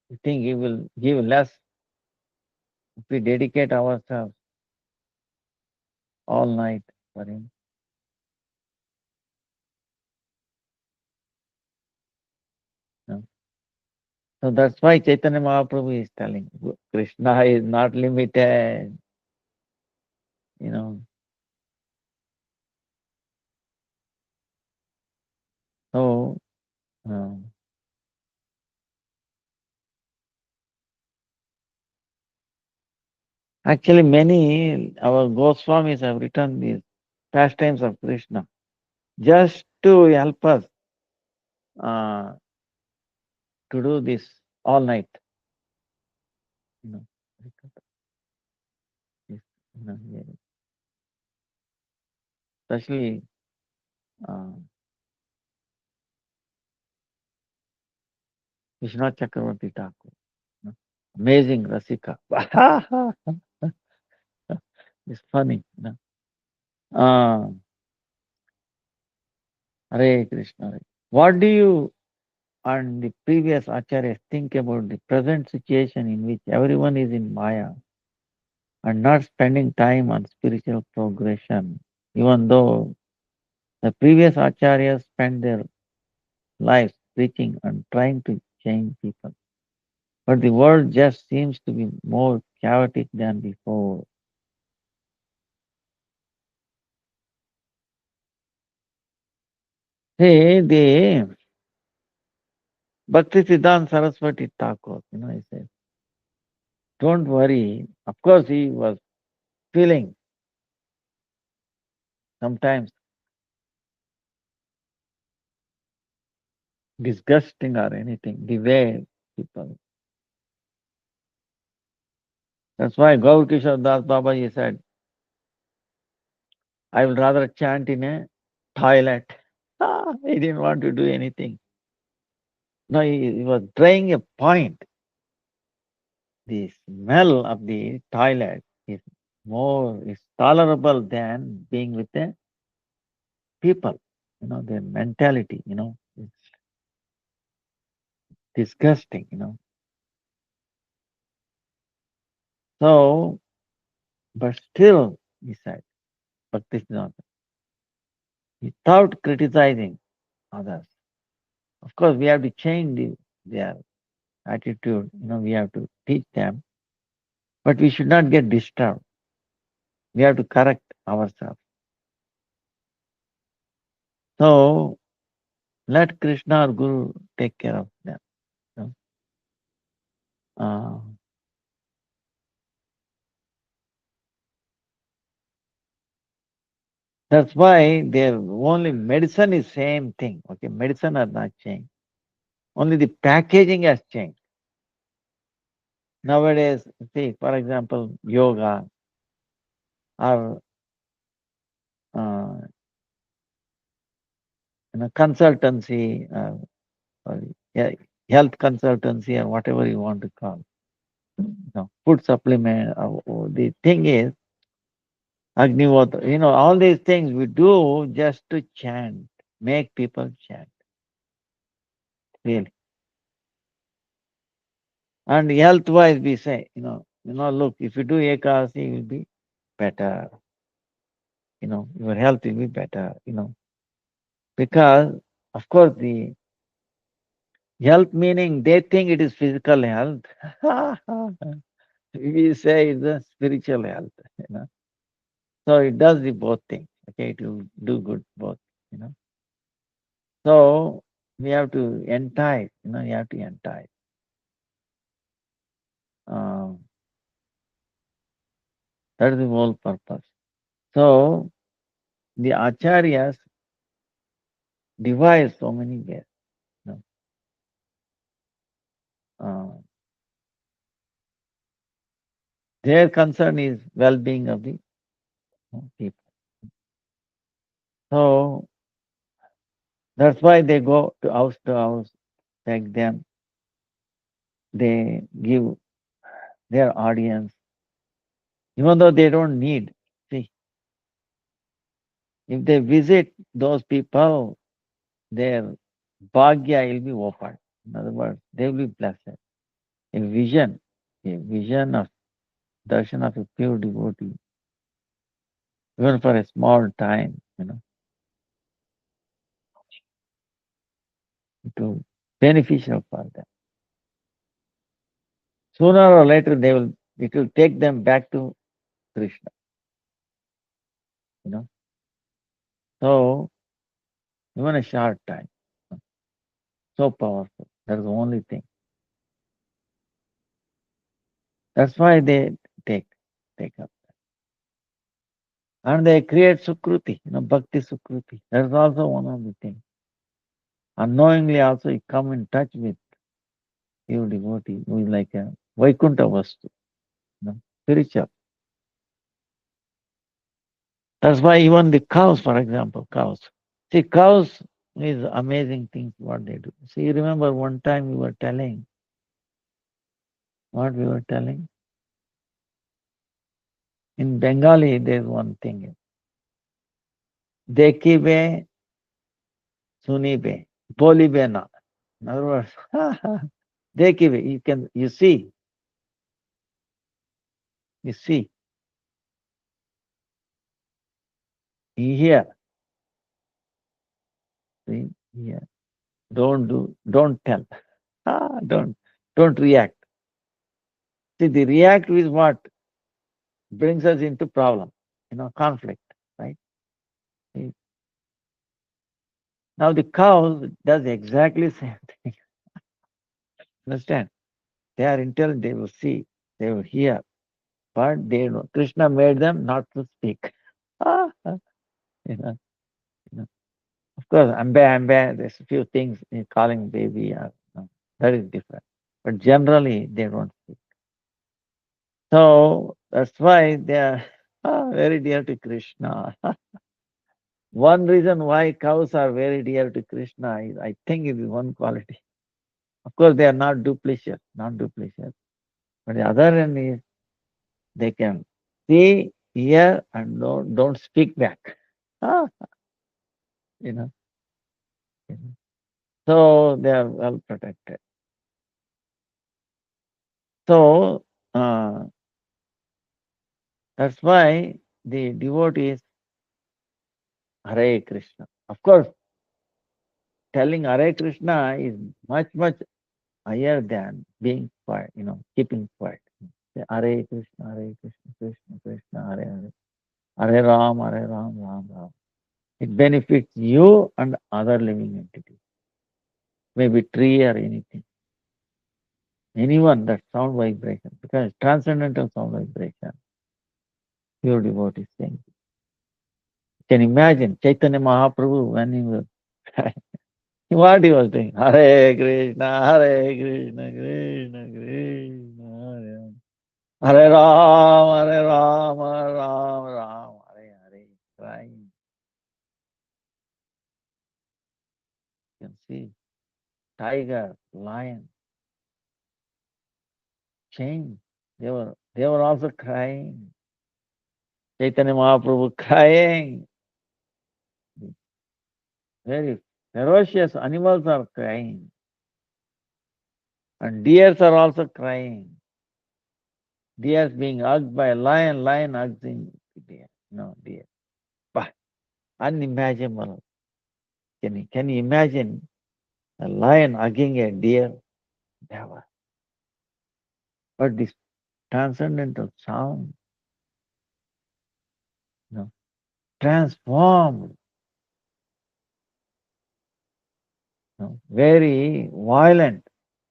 You think he will give less if we dedicate ourselves all night for him? No. So that's why Chaitanya Mahaprabhu is telling Krishna is not limited. You know. So uh, actually many our Goswamis have written these pastimes of Krishna just to help us uh, to do this all night. You know, this, yeah. Especially uh, Vishwanath Chakravarti Thakur. You know, amazing Rasika. It's funny. Uh, Hare Krishna. What do you and the previous acharyas think about the present situation in which everyone is in Maya and not spending time on spiritual progression, even though the previous acharyas spent their lives preaching and trying to change people? But the world just seems to be more chaotic than before. See, the Bhakti Siddhanta Saraswati Thakur, he said, don't worry. Of course, he was feeling sometimes disgusting or anything, the way people. That's why Gaur Kishore Das Babaji said, I will rather chant in a toilet. He didn't want to do anything. No, he was trying a point. The smell of the toilet is tolerable than being with the people. Their mentality, it's disgusting. So, but still, he said, but this is not without criticizing others. Of course, we have to change their attitude. We have to teach them, but we should not get disturbed. We have to correct ourselves. So let Krishna or Guru take care of them. You know. That's why their only medicine is same thing. Okay, medicine are not changed. Only the packaging has changed. Nowadays, see, for example, yoga or uh, consultancy, or, yeah, health consultancy, or whatever you want to call. Food supplement. The thing is, Agnihotra, all these things we do just to chant, make people chant, really. And health-wise, we say, look, if you do Ekadasi, you will be better. Your health will be better. Because, of course, the health meaning they think it is physical health. We say it's a spiritual health. You know. So it does the both things. Okay, it will do good both. You know. So we have to entice. You have to entice. Um, that is the whole purpose. So the acharyas devise so many ways. You know. Their concern is well-being of the people. So that's why they go to house, take them. They give their audience, even though they don't need. See, if they visit those people, their bhagya will be opened. In other words, they will be blessed. A vision of darshan of a pure devotee, even for a small time, to beneficial for them. Sooner or later, it will take them back to Krishna. You know, so even a short time, so powerful. That's the only thing. That's why they take take up. And they create sukruti, bhakti sukruti. That's also one of the things. Unknowingly also you come in touch with your devotee who is like a Vaikuntha Vastu, spiritual. That's why even the cows, for example, cows. See, cows is amazing things what they do. See, you remember one time we were telling, what we were telling? In Bengali, there's one thing. Dekibe, sunibe, bolibe na. In other words, dekibe, you see, you hear, see, hear. Don't tell. Don't react. See, the react is what brings us into problem, conflict, right? See, now the cows does exactly same thing. Understand? They are intelligent. They will see. They will hear. But they know. Krishna made them not to speak. Ah, you know, you know. Of course, ambe. There's a few things in calling baby. That is different. But generally, they don't speak. So that's why they are very dear to Krishna. One reason why cows are very dear to Krishna is, I think, it is one quality. Of course, they are not duplicitous. But the other end is they can see, hear, and don't speak back. Ah, you know. you know. So they are well protected. So that's why the devotees Hare Krishna. Of course, telling Hare Krishna is much higher than being quiet, keeping quiet. Say, Hare Krishna, Krishna Krishna, Hare Hare. Hare Ram, Hare Ram, Ram Ram. It benefits you and other living entities, maybe tree or anything. Anyone that sound vibration, because transcendental sound vibration, pure devotee saying. You can imagine Chaitanya Mahaprabhu when he was what he was doing. Hare Krishna, Hare Krishna, Krishna Krishna, Hare Ram, Hare Ram, Hare Ram, Ram, Hare Hare, crying. You can see tiger, lion, chain. They were also crying. Chaitanya Mahaprabhu crying. Very ferocious animals are crying. And deers are also crying. Deers being hugged by a lion, lion hugging deer. No, deer. But unimaginable. Can you imagine a lion hugging a deer? Never. But this transcendental sound, transformed, very violent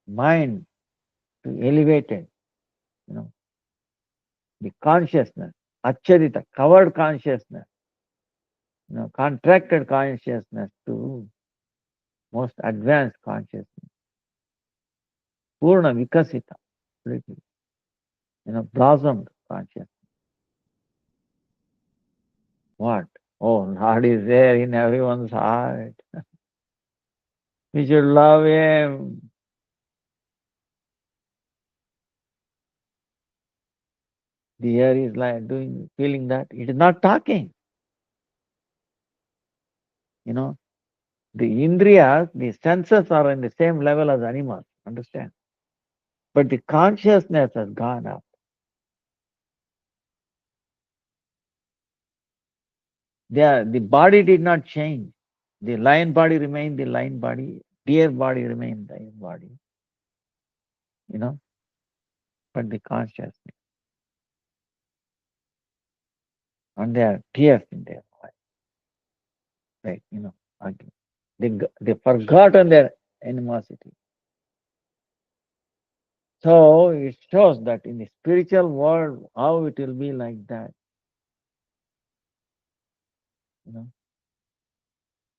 mind to elevated, you know, the consciousness, achadita, covered consciousness, contracted consciousness to most advanced consciousness, purna vikasita, completely, blossomed consciousness. What? Oh, Lord is there in everyone's heart. We should love Him. The ear is like feeling that it is not talking. The indriyas, the senses are in the same level as animals. Understand? But the consciousness has gone up. The body did not change. The lion body remained the lion body. Deer body remained deer body. But the consciousness. And there are tears in their eyes. Like, again. They forgotten their animosity. So it shows that in the spiritual world, how it will be like that.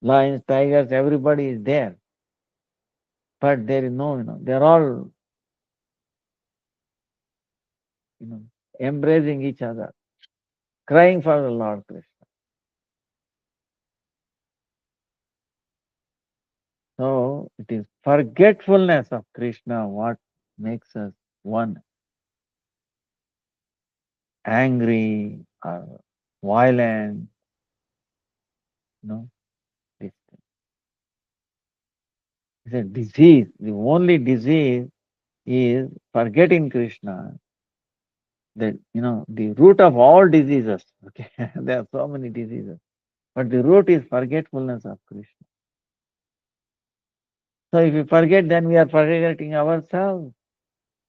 Lions, tigers, everybody is there. But there is no, they're all, embracing each other, crying for the Lord Krishna. So it is forgetfulness of Krishna what makes us one, angry or violent, this it's a disease. The only disease is forgetting Krishna. That the root of all diseases. Okay, there are so many diseases, but the root is forgetfulness of Krishna. So if we forget, then we are forgetting ourselves,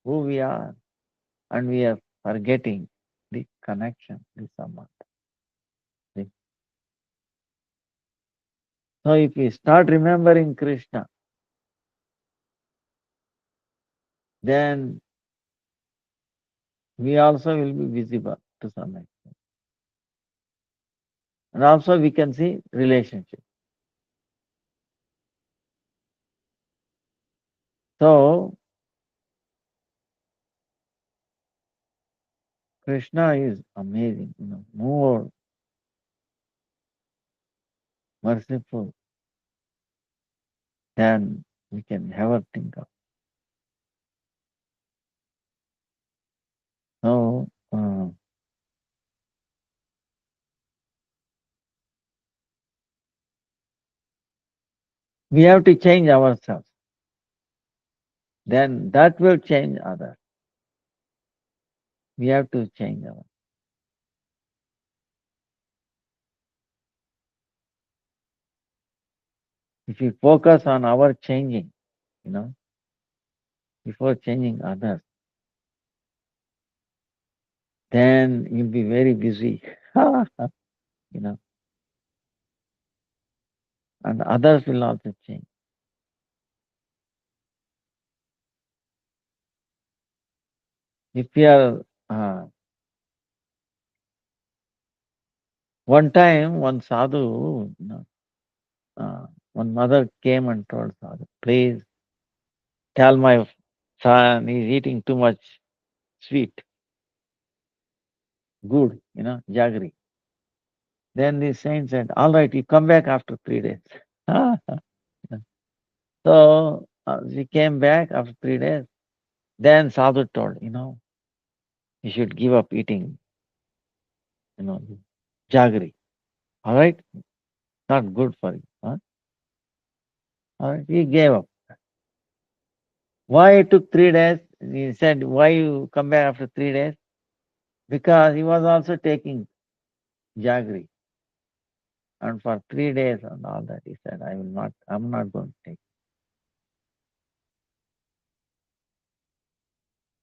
who we are, and we are forgetting the connection, the sambandha. So if we start remembering Krishna, then we also will be visible to some extent. And also we can see relationship. So Krishna is amazing, more merciful than we can ever think of. So we have to change ourselves. Then that will change others. We have to change ourselves. If we focus on our changing, before changing others, then you'll be very busy. you know, and others will also change. If we are, one time, one sadhu, one mother came and told sadhu, please tell my son he's eating too much sweet, good, jaggery. Then the saint said, all right, you come back after 3 days. So she came back after 3 days. Then sadhu told, you should give up eating, you know, jaggery. All right? Not good for you. Huh? All right? He gave up. Why it took 3 days? He said, why you come back after 3 days? Because he was also taking jaggery. And for 3 days and all that, he said, I'm not going to take.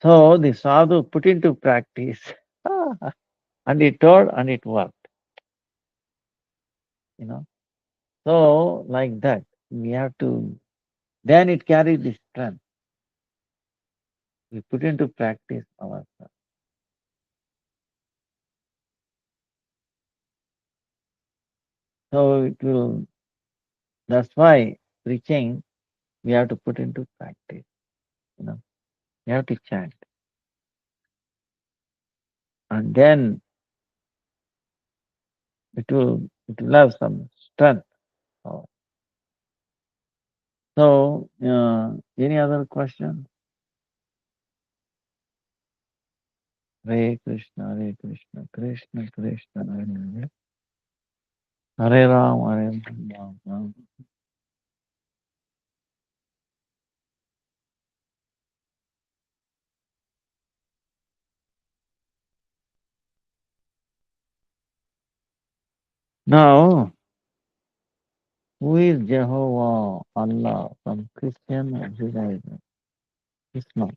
So the sadhu put into practice and he told and it worked, you know. So like that, we have to, then it carries the strength. We put into practice ourselves. So it will, that's why preaching, we have to put into practice, you know. We have to chant. And then it will have some strength. So, any other question? Hare Krishna, Hare Krishna, Krishna Krishna, Hare Hare, Hare Ram, Hare Ram, Ram. Now, who is Jehovah, Allah, from Christian or Judaism? Islam.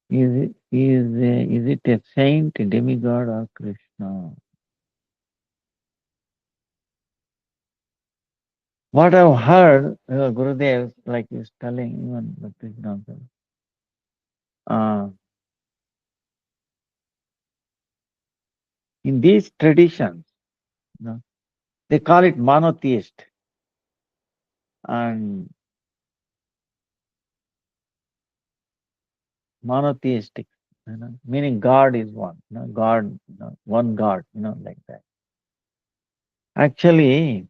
Is it a saint, a demigod, or Krishna? What I've heard, Gurudev, like he's telling even the Krishna, uh, in these traditions, you know, they call it monotheist and monotheistic, meaning God is one, God, one God, like that. Actually,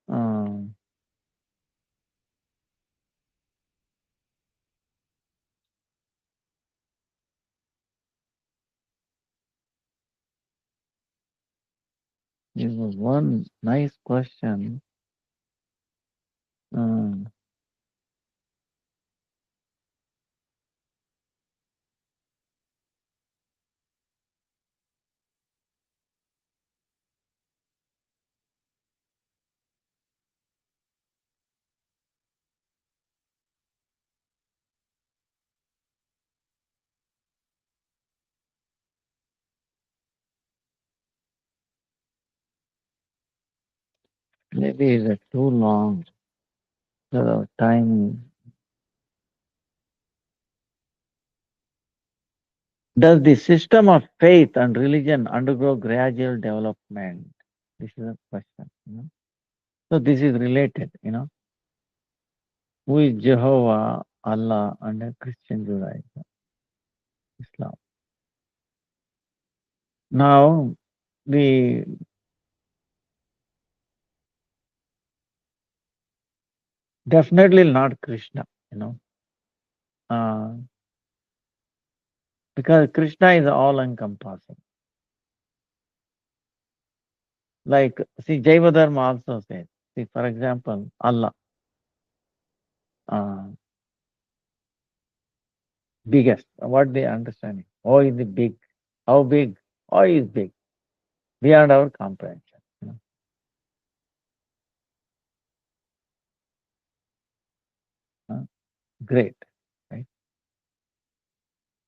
um, this was one nice question. Um, Maybe it's too long. So time. Does the system of faith and religion undergo gradual development? This is a question. So this is related. Who is Jehovah, Allah, and a Christian Judaism, Islam? Now, the definitely not Krishna. You know, uh, because Krishna is all-encompassing. Like, see, Jaiva Dharma also says, see, for example, Allah, uh, biggest. What they understanding? Oh, is the big. How big? Oh, is big. Beyond our comprehension. Uh, Great. Right?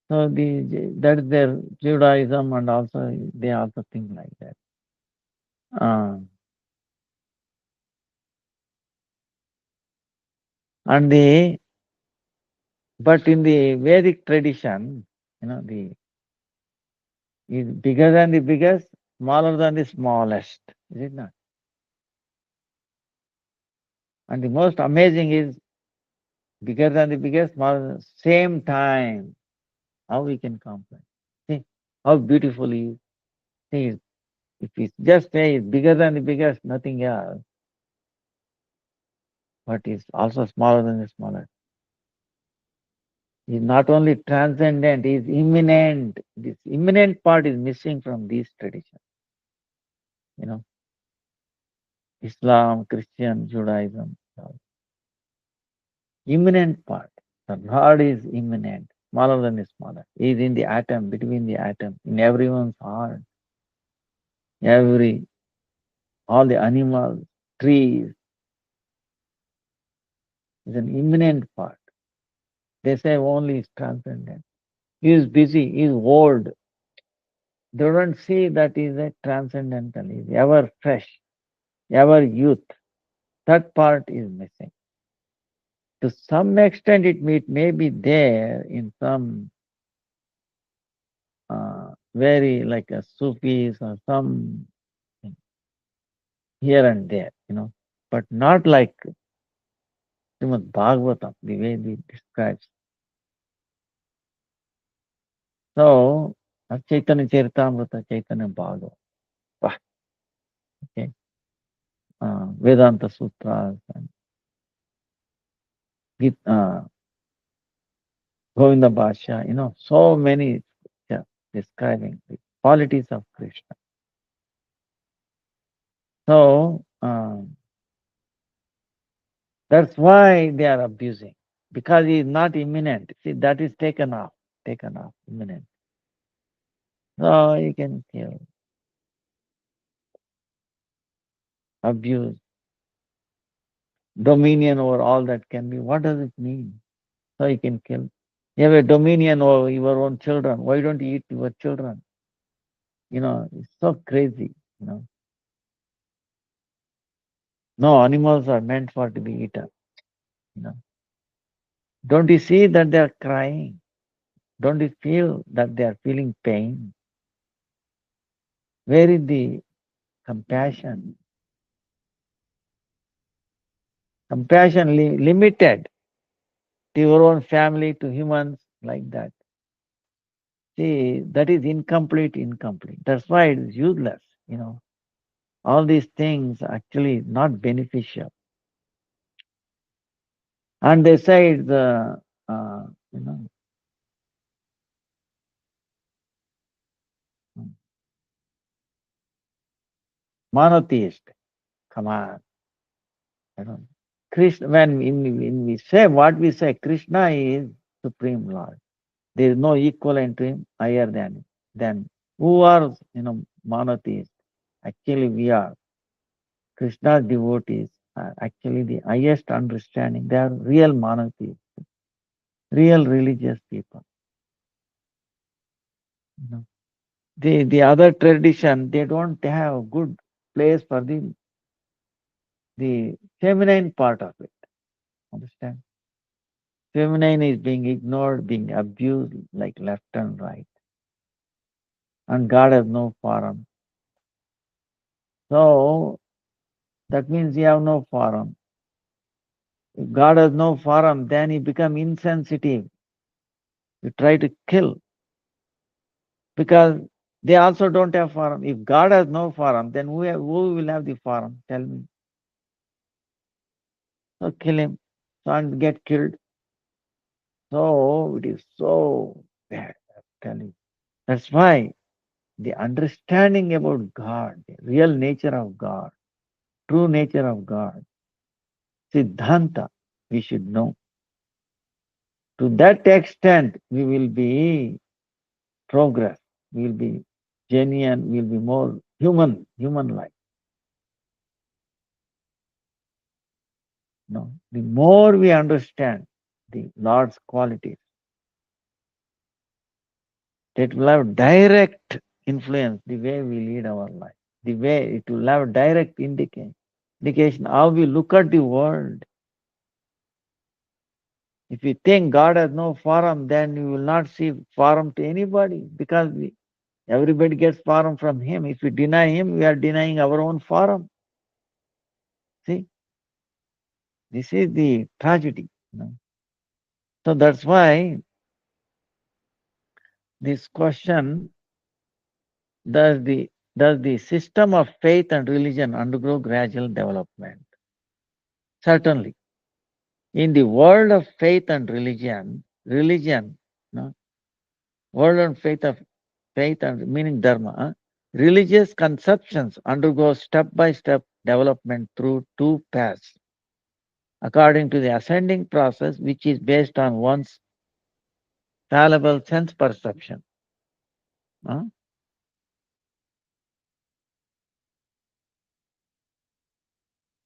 So that is their Judaism, and also they also think like that. Uh, and the but in the Vedic tradition, the is bigger than the biggest, smaller than the smallest. Is it not? And the most amazing is bigger than the biggest, smaller than the same time. How we can compare? See how beautiful he is. See, if we just say it's bigger than the biggest, nothing else, but it's also smaller than the smallest. He's not only transcendent, he's imminent. This imminent part is missing from these traditions. You know, Islam, Christian, Judaism. Imminent part. The Lord is imminent, smaller than the smallest. He is in the atom, between the atom, in everyone's heart. Every, all the animals, trees, is an imminent part. They say only is transcendent. He is busy, he is old. They don't see that he is a transcendental, he is ever fresh, ever youth. That part is missing. To some extent, may be there in some very like a Sufis or some here and there, but not like Srimad Bhagavatam, the way it describes. So, Chaitanya Charitamrita, Chaitanya Bhagavatam, Wah, okay, Vedanta Sutras, and Govinda Bhashya, so many describing the qualities of Krishna. So, that's why they are abusing, because he is not imminent. See, that is taken off, imminent. So you can kill, abuse, dominion over all that can be. What does it mean? So you can kill. You have a dominion over your own children. Why don't you eat your children? It's so crazy. No, animals are meant for to be eaten. You know, don't you see that they are crying? Don't you feel that they are feeling pain? Where is the compassion? Compassion limited to your own family, to humans, like that. See, that is incomplete. That's why it is useless. All these things actually not beneficial. And they say it's uh, you know, monotheist. Come on. You know. Krishna, when we say what we say, Krishna is Supreme Lord. There is no equivalent to him higher than him. Then who are monotheists? Actually we are. Krishna's devotees are actually the highest understanding. They are real monotheists, real religious people. You know. The other tradition, they don't have good place for the feminine part of it. Understand? Feminine is being ignored, being abused like left and right. And God has no forum. So that means you have no forum. If God has no forum, then you become insensitive. You try to kill because they also don't have forum. If God has no forum, then who will have the forum? Tell me. So kill him. So and get killed. So it is so bad, I'm telling you. That's why the understanding about God, the real nature of God, true nature of God, Siddhanta, we should know. To that extent, we will be progress. We will be genuine. We will be more human-like. No, the more we understand the Lord's qualities, It will have direct influence the way we lead our life, the way it will have direct indication how we look at the world. If you think God has no forum, then you will not see forum to anybody because everybody gets forum from Him. If we deny Him, we are denying our own forum. See, this is the tragedy. So that's why this question: Does the system of faith and religion undergo gradual development? Certainly. In the world of faith and religion, no, world and faith and meaning dharma, religious conceptions undergo step-by-step development through two paths, according to the ascending process, which is based on one's fallible sense perception.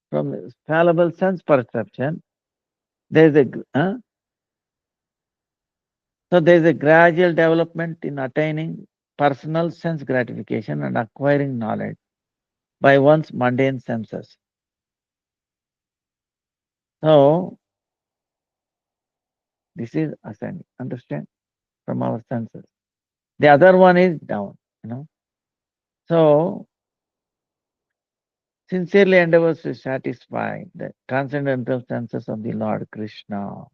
From fallible sense perception, there's there's a gradual development in attaining personal sense gratification and acquiring knowledge by one's mundane senses. So this is ascending, understand, from our senses. The other one is down. So sincerely endeavors to satisfy the transcendental senses of the Lord Krishna.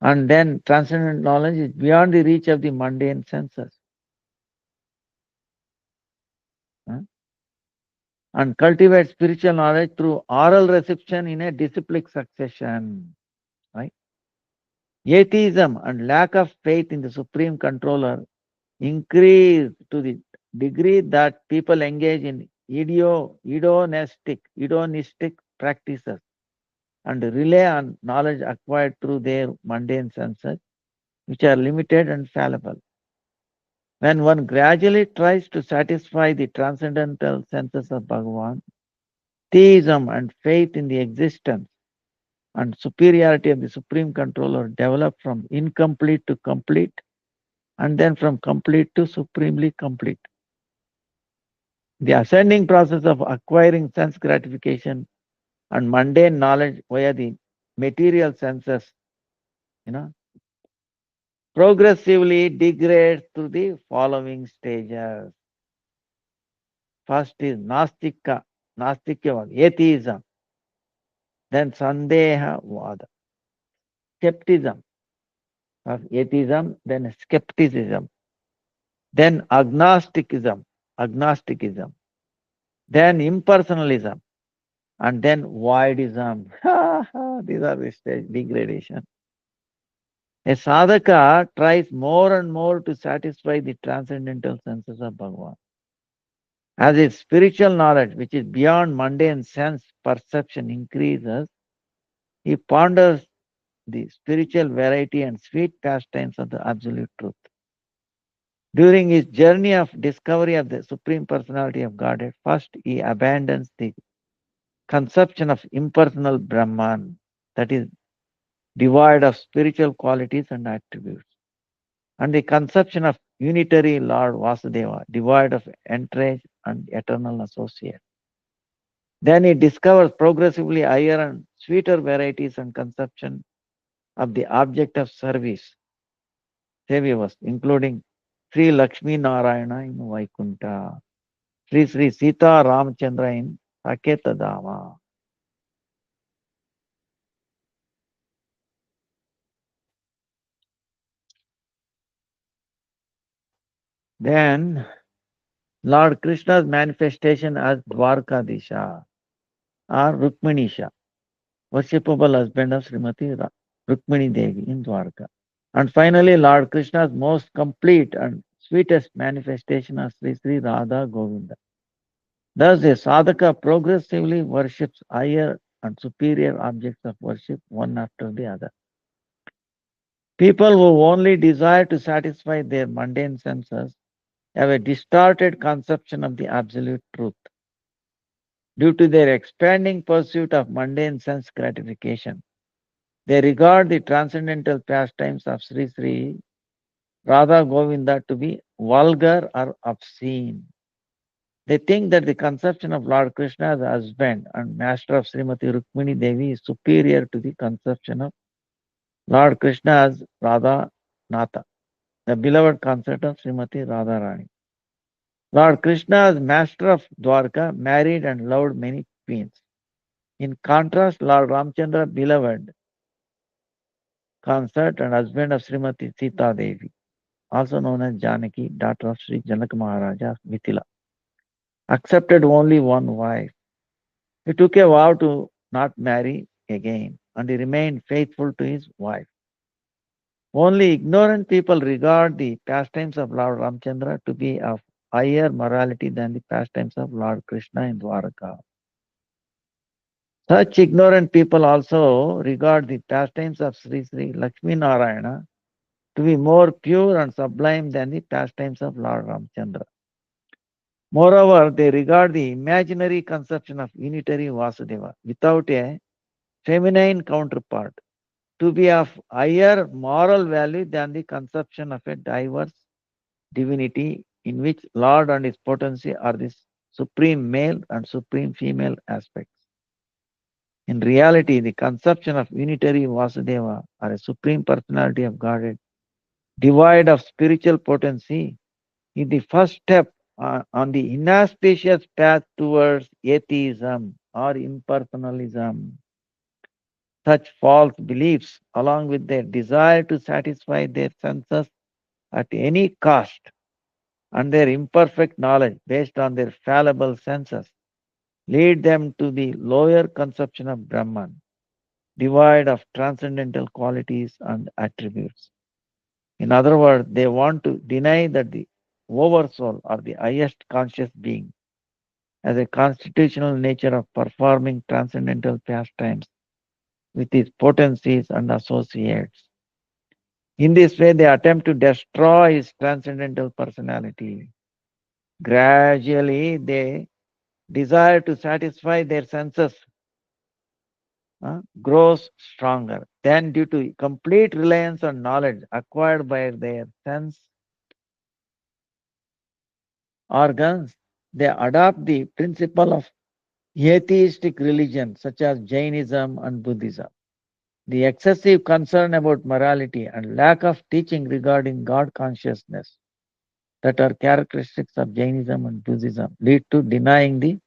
And then transcendent knowledge is beyond the reach of the mundane senses. And cultivate spiritual knowledge through oral reception in a disciplic succession. Right? Atheism and lack of faith in the supreme controller increase to the degree that people engage in hedonistic practices and rely on knowledge acquired through their mundane senses, which are limited and fallible. When one gradually tries to satisfy the transcendental senses of Bhagavan, theism and faith in the existence and superiority of the supreme controller develop from incomplete to complete and then from complete to supremely complete. The ascending process of acquiring sense gratification and mundane knowledge via the material senses, progressively degrades to the following stages. First is Nastikya, atheism, then Sandeha Vada, skepticism of atheism, then skepticism, then agnosticism, then impersonalism, and then voidism. These are the stage degradation. A sadhaka tries more and more to satisfy the transcendental senses of Bhagavan. As his spiritual knowledge, which is beyond mundane sense perception, increases, he ponders the spiritual variety and sweet pastimes of the absolute truth. During his journey of discovery of the Supreme Personality of Godhead, first he abandons the conception of impersonal Brahman, that is, devoid of spiritual qualities and attributes, and the conception of unitary Lord Vasudeva, devoid of entourage and eternal associate. Then he discovers progressively higher and sweeter varieties and conception of the object of service, Seviyavas, including Sri Lakshmi Narayana in Vaikunta, Sri Sita Ramachandra in Saketadama. Then Lord Krishna's manifestation as Dwarkadisha or Rukminisha, worshipable husband of Srimati Rukmini Devi in Dwarka. And finally, Lord Krishna's most complete and sweetest manifestation as Sri Sri Radha Govinda. Thus, a sadhaka progressively worships higher and superior objects of worship one after the other. People who only desire to satisfy their mundane senses have a distorted conception of the absolute truth. Due to their expanding pursuit of mundane sense gratification, they regard the transcendental pastimes of Sri Sri Radha Govinda to be vulgar or obscene. They think that the conception of Lord Krishna as husband and master of Srimati Rukmini Devi is superior to the conception of Lord Krishna as Radha Natha, the beloved consort of Srimati Radharani. Lord Krishna as master of Dwarka married and loved many queens. In contrast, Lord Ramchandra, beloved consort and husband of Srimati Sita Devi, also known as Janaki, daughter of Sri Janak Maharaja of Mithila, accepted only one wife. He took a vow to not marry again, and he remained faithful to his wife. Only ignorant people regard the pastimes of Lord Ramchandra to be of higher morality than the pastimes of Lord Krishna in Dwaraka. Such ignorant people also regard the pastimes of Sri Sri Lakshmi Narayana to be more pure and sublime than the pastimes of Lord Ramchandra. Moreover, they regard the imaginary conception of unitary Vasudeva without a feminine counterpart to be of higher moral value than the conception of a diverse divinity in which Lord and his potency are the supreme male and supreme female aspects. In reality, the conception of unitary Vasudeva or a supreme personality of Godhead, devoid of spiritual potency, is the first step on the inauspicious path towards atheism or impersonalism. Such false beliefs, along with their desire to satisfy their senses at any cost, and their imperfect knowledge based on their fallible senses, lead them to the lower conception of Brahman, devoid of transcendental qualities and attributes. In other words, they want to deny that the oversoul or the highest conscious being has a constitutional nature of performing transcendental pastimes with its potencies and associates. In this way, they attempt to destroy his transcendental personality. Gradually, they desire to satisfy their senses grows stronger. Then, due to complete reliance on knowledge acquired by their sense organs, they adopt the principle of atheistic religion such as Jainism and Buddhism. The excessive concern about morality and lack of teaching regarding God consciousness that are characteristics of Jainism and Buddhism lead to denying the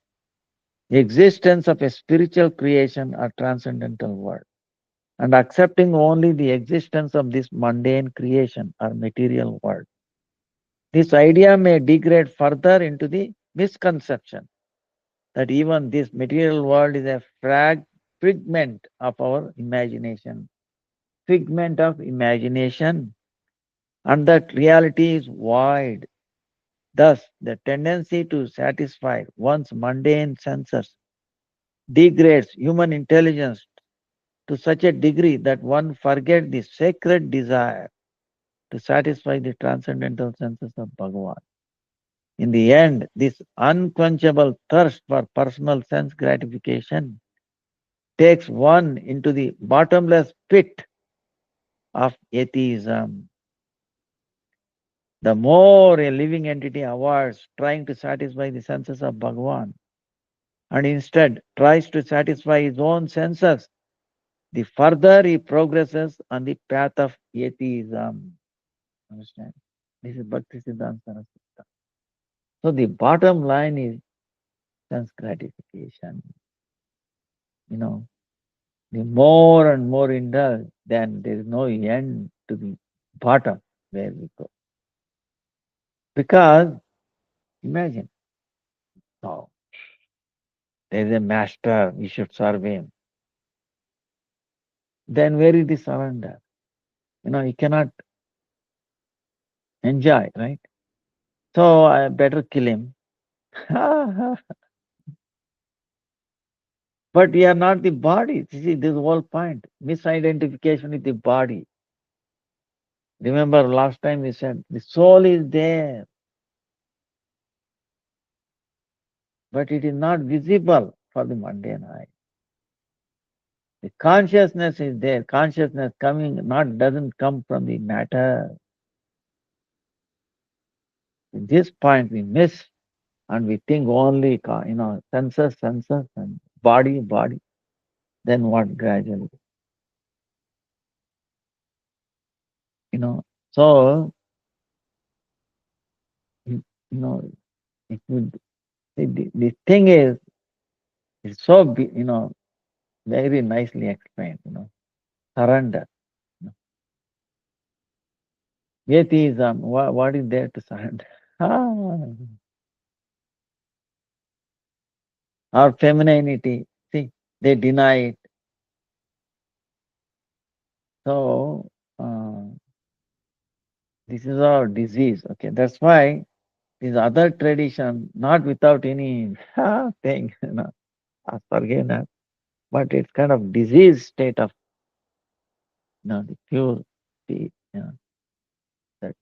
existence of a spiritual creation or transcendental world and accepting only the existence of this mundane creation or material world. This idea may degrade further into the misconception that even this material world is a figment of our imagination, figment of imagination, and that reality is void. Thus, the tendency to satisfy one's mundane senses degrades human intelligence to such a degree that one forgets the sacred desire to satisfy the transcendental senses of Bhagavan. In the end, this unquenchable thirst for personal sense gratification takes one into the bottomless pit of atheism. The more a living entity avoids trying to satisfy the senses of Bhagavan and instead tries to satisfy his own senses, the further he progresses on the path of atheism. Understand? This is Bhakti Siddhanta Saraswati. So the bottom line is sense gratification. You know, the more and more indulge, then there is no end to the bottom where we go. Because imagine, oh, there is a master, we should serve him. Then where is the surrender? You cannot enjoy, right? So I better kill him. But we are not the body. See, this whole point. Misidentification with the body. Remember last time we said the soul is there, but it is not visible for the mundane eye. The consciousness is there. Consciousness coming not doesn't come from the matter. At this point we miss and we think only, senses, senses, and body, body. Then what gradually, you know. So, you you know, it would, the thing is, it's so, very nicely explained, surrender. You Atheism, what is there to surrender? Ah, our femininity, see, they deny it. So, this is our disease. Okay, that's why this other tradition, not without any thing, forgiveness, but it's kind of disease state of, the pure, the, that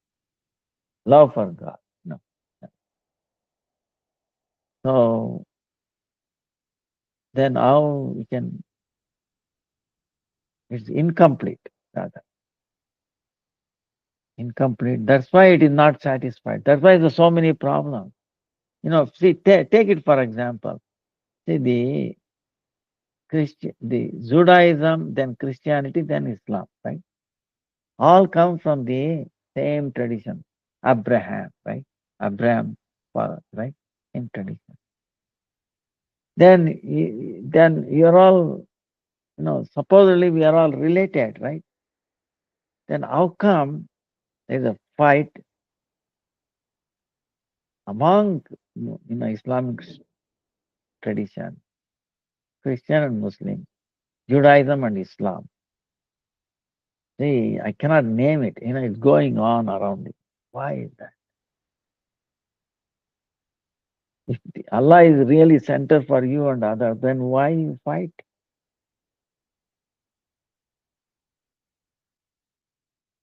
love for God. You know. So then how we can, it's incomplete, rather. Incomplete. That's why it is not satisfied. That's why there's so many problems. See, take it for example. See, the Judaism, then Christianity, then Islam, right? All come from the same tradition. Abraham, right? Abraham, father, right? In tradition. Then you're all, supposedly we are all related, right? Then how come there's a fight among, Islamic tradition, Christian and Muslim, Judaism and Islam? See, I cannot name it. It's going on around it. Why is that? If Allah is really center for you and others, then why you fight?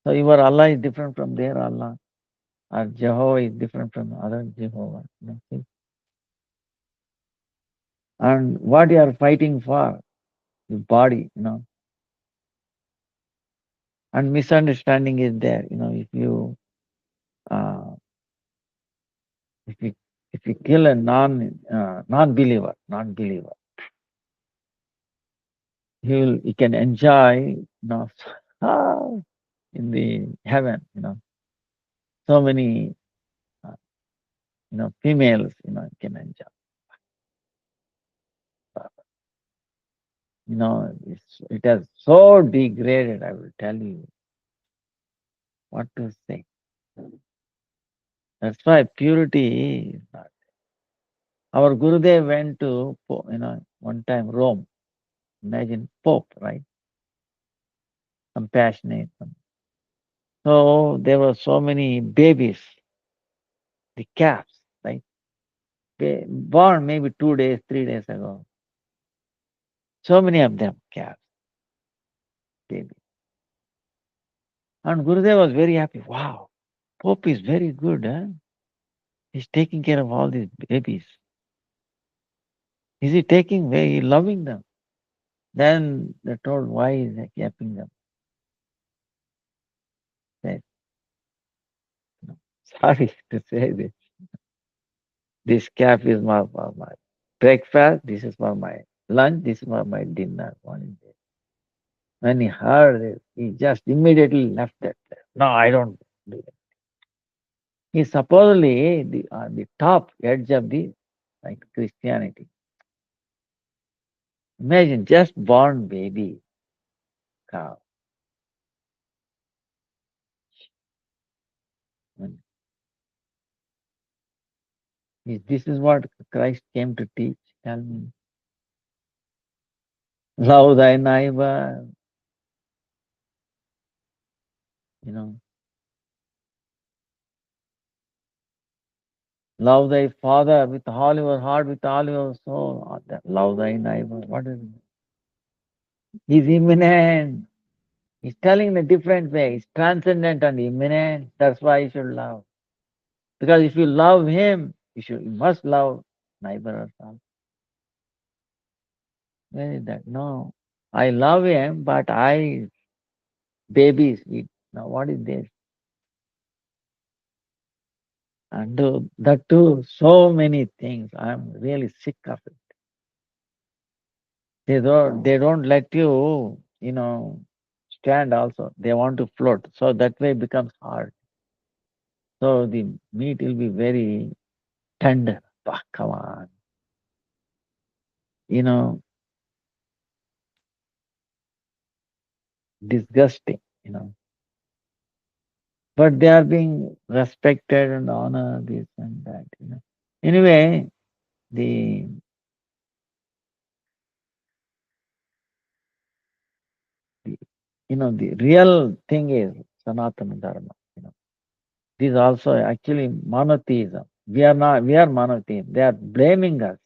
So your Allah is different from their Allah, or Jehovah is different from other Jehovah. See? And what you are fighting for, the body, and misunderstanding is there. Uh, if you if you kill a non-believer, he can enjoy, ah, in the heaven, so many, uh, females, can enjoy. It has so degraded. I will tell you what to say. That's why purity is not. Our Gurudev went to, one time Rome. Imagine Pope, right? Compassionate. So there were so many babies, the calves, right? Born maybe 2 days, 3 days ago. So many of them calves, babies. And Gurudev was very happy. Wow, Pope is very good, huh? He's taking care of all these babies. Is he taking where he loving them? Then they told why is he keeping them. Said, sorry to say this. This calf is for my breakfast, this is for my lunch, this is for my dinner. What is it? When he heard it, he just immediately left that place. No, I don't do that. He's supposedly the top edge of the, like, Christianity. Imagine just born baby cow. And this is what Christ came to teach. Tell me. Love thy neighbor, you know. Love thy father with all your heart, with all your soul. Love thy neighbor. What is it? He's immanent. He's telling in a different way. He's transcendent and immanent. That's why you should love. Because if you love him, you must love neighbor or son. Where is that? No. I love him, but babies eat. Now what is this? and that too, so many things. I'm really sick of it. They don't let you, stand also. They want to float. So that way becomes hard. So the meat will be very tender. Bah, come on. You know, disgusting. But they are being respected and honored, this and that. Anyway, the, the real thing is Sanatana Dharma. This also actually monotheism. We are monotheism. They are blaming us.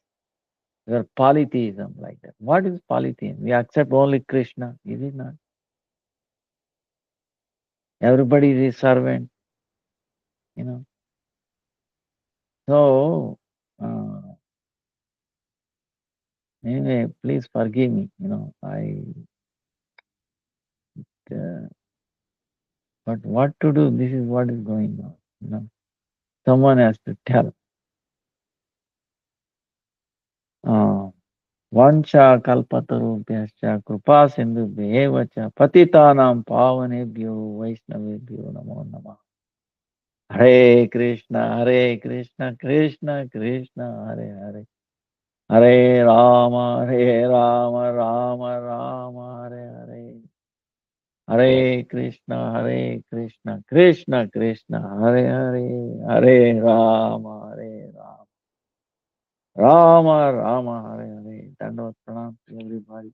We are polytheism like that. What is polytheism? We accept only Krishna, is it not? Everybody is a servant. So, anyway, please forgive me. Uh, but what to do? This is what is going on. Someone has to tell. Uh, Vancha kalpatarubhyascha kripa sindhubhyo cha patitanam pavanebhyo vaishnavebhyo namo namah. Hare Krishna, Krishna Krishna, Hare Hare. Hare Rama, Rama Rama, Hare Hare. Hare Krishna, Krishna Krishna, Hare Hare. Hare Rama, Rama Rama, Hare Hare. Dandavat pranam to everybody.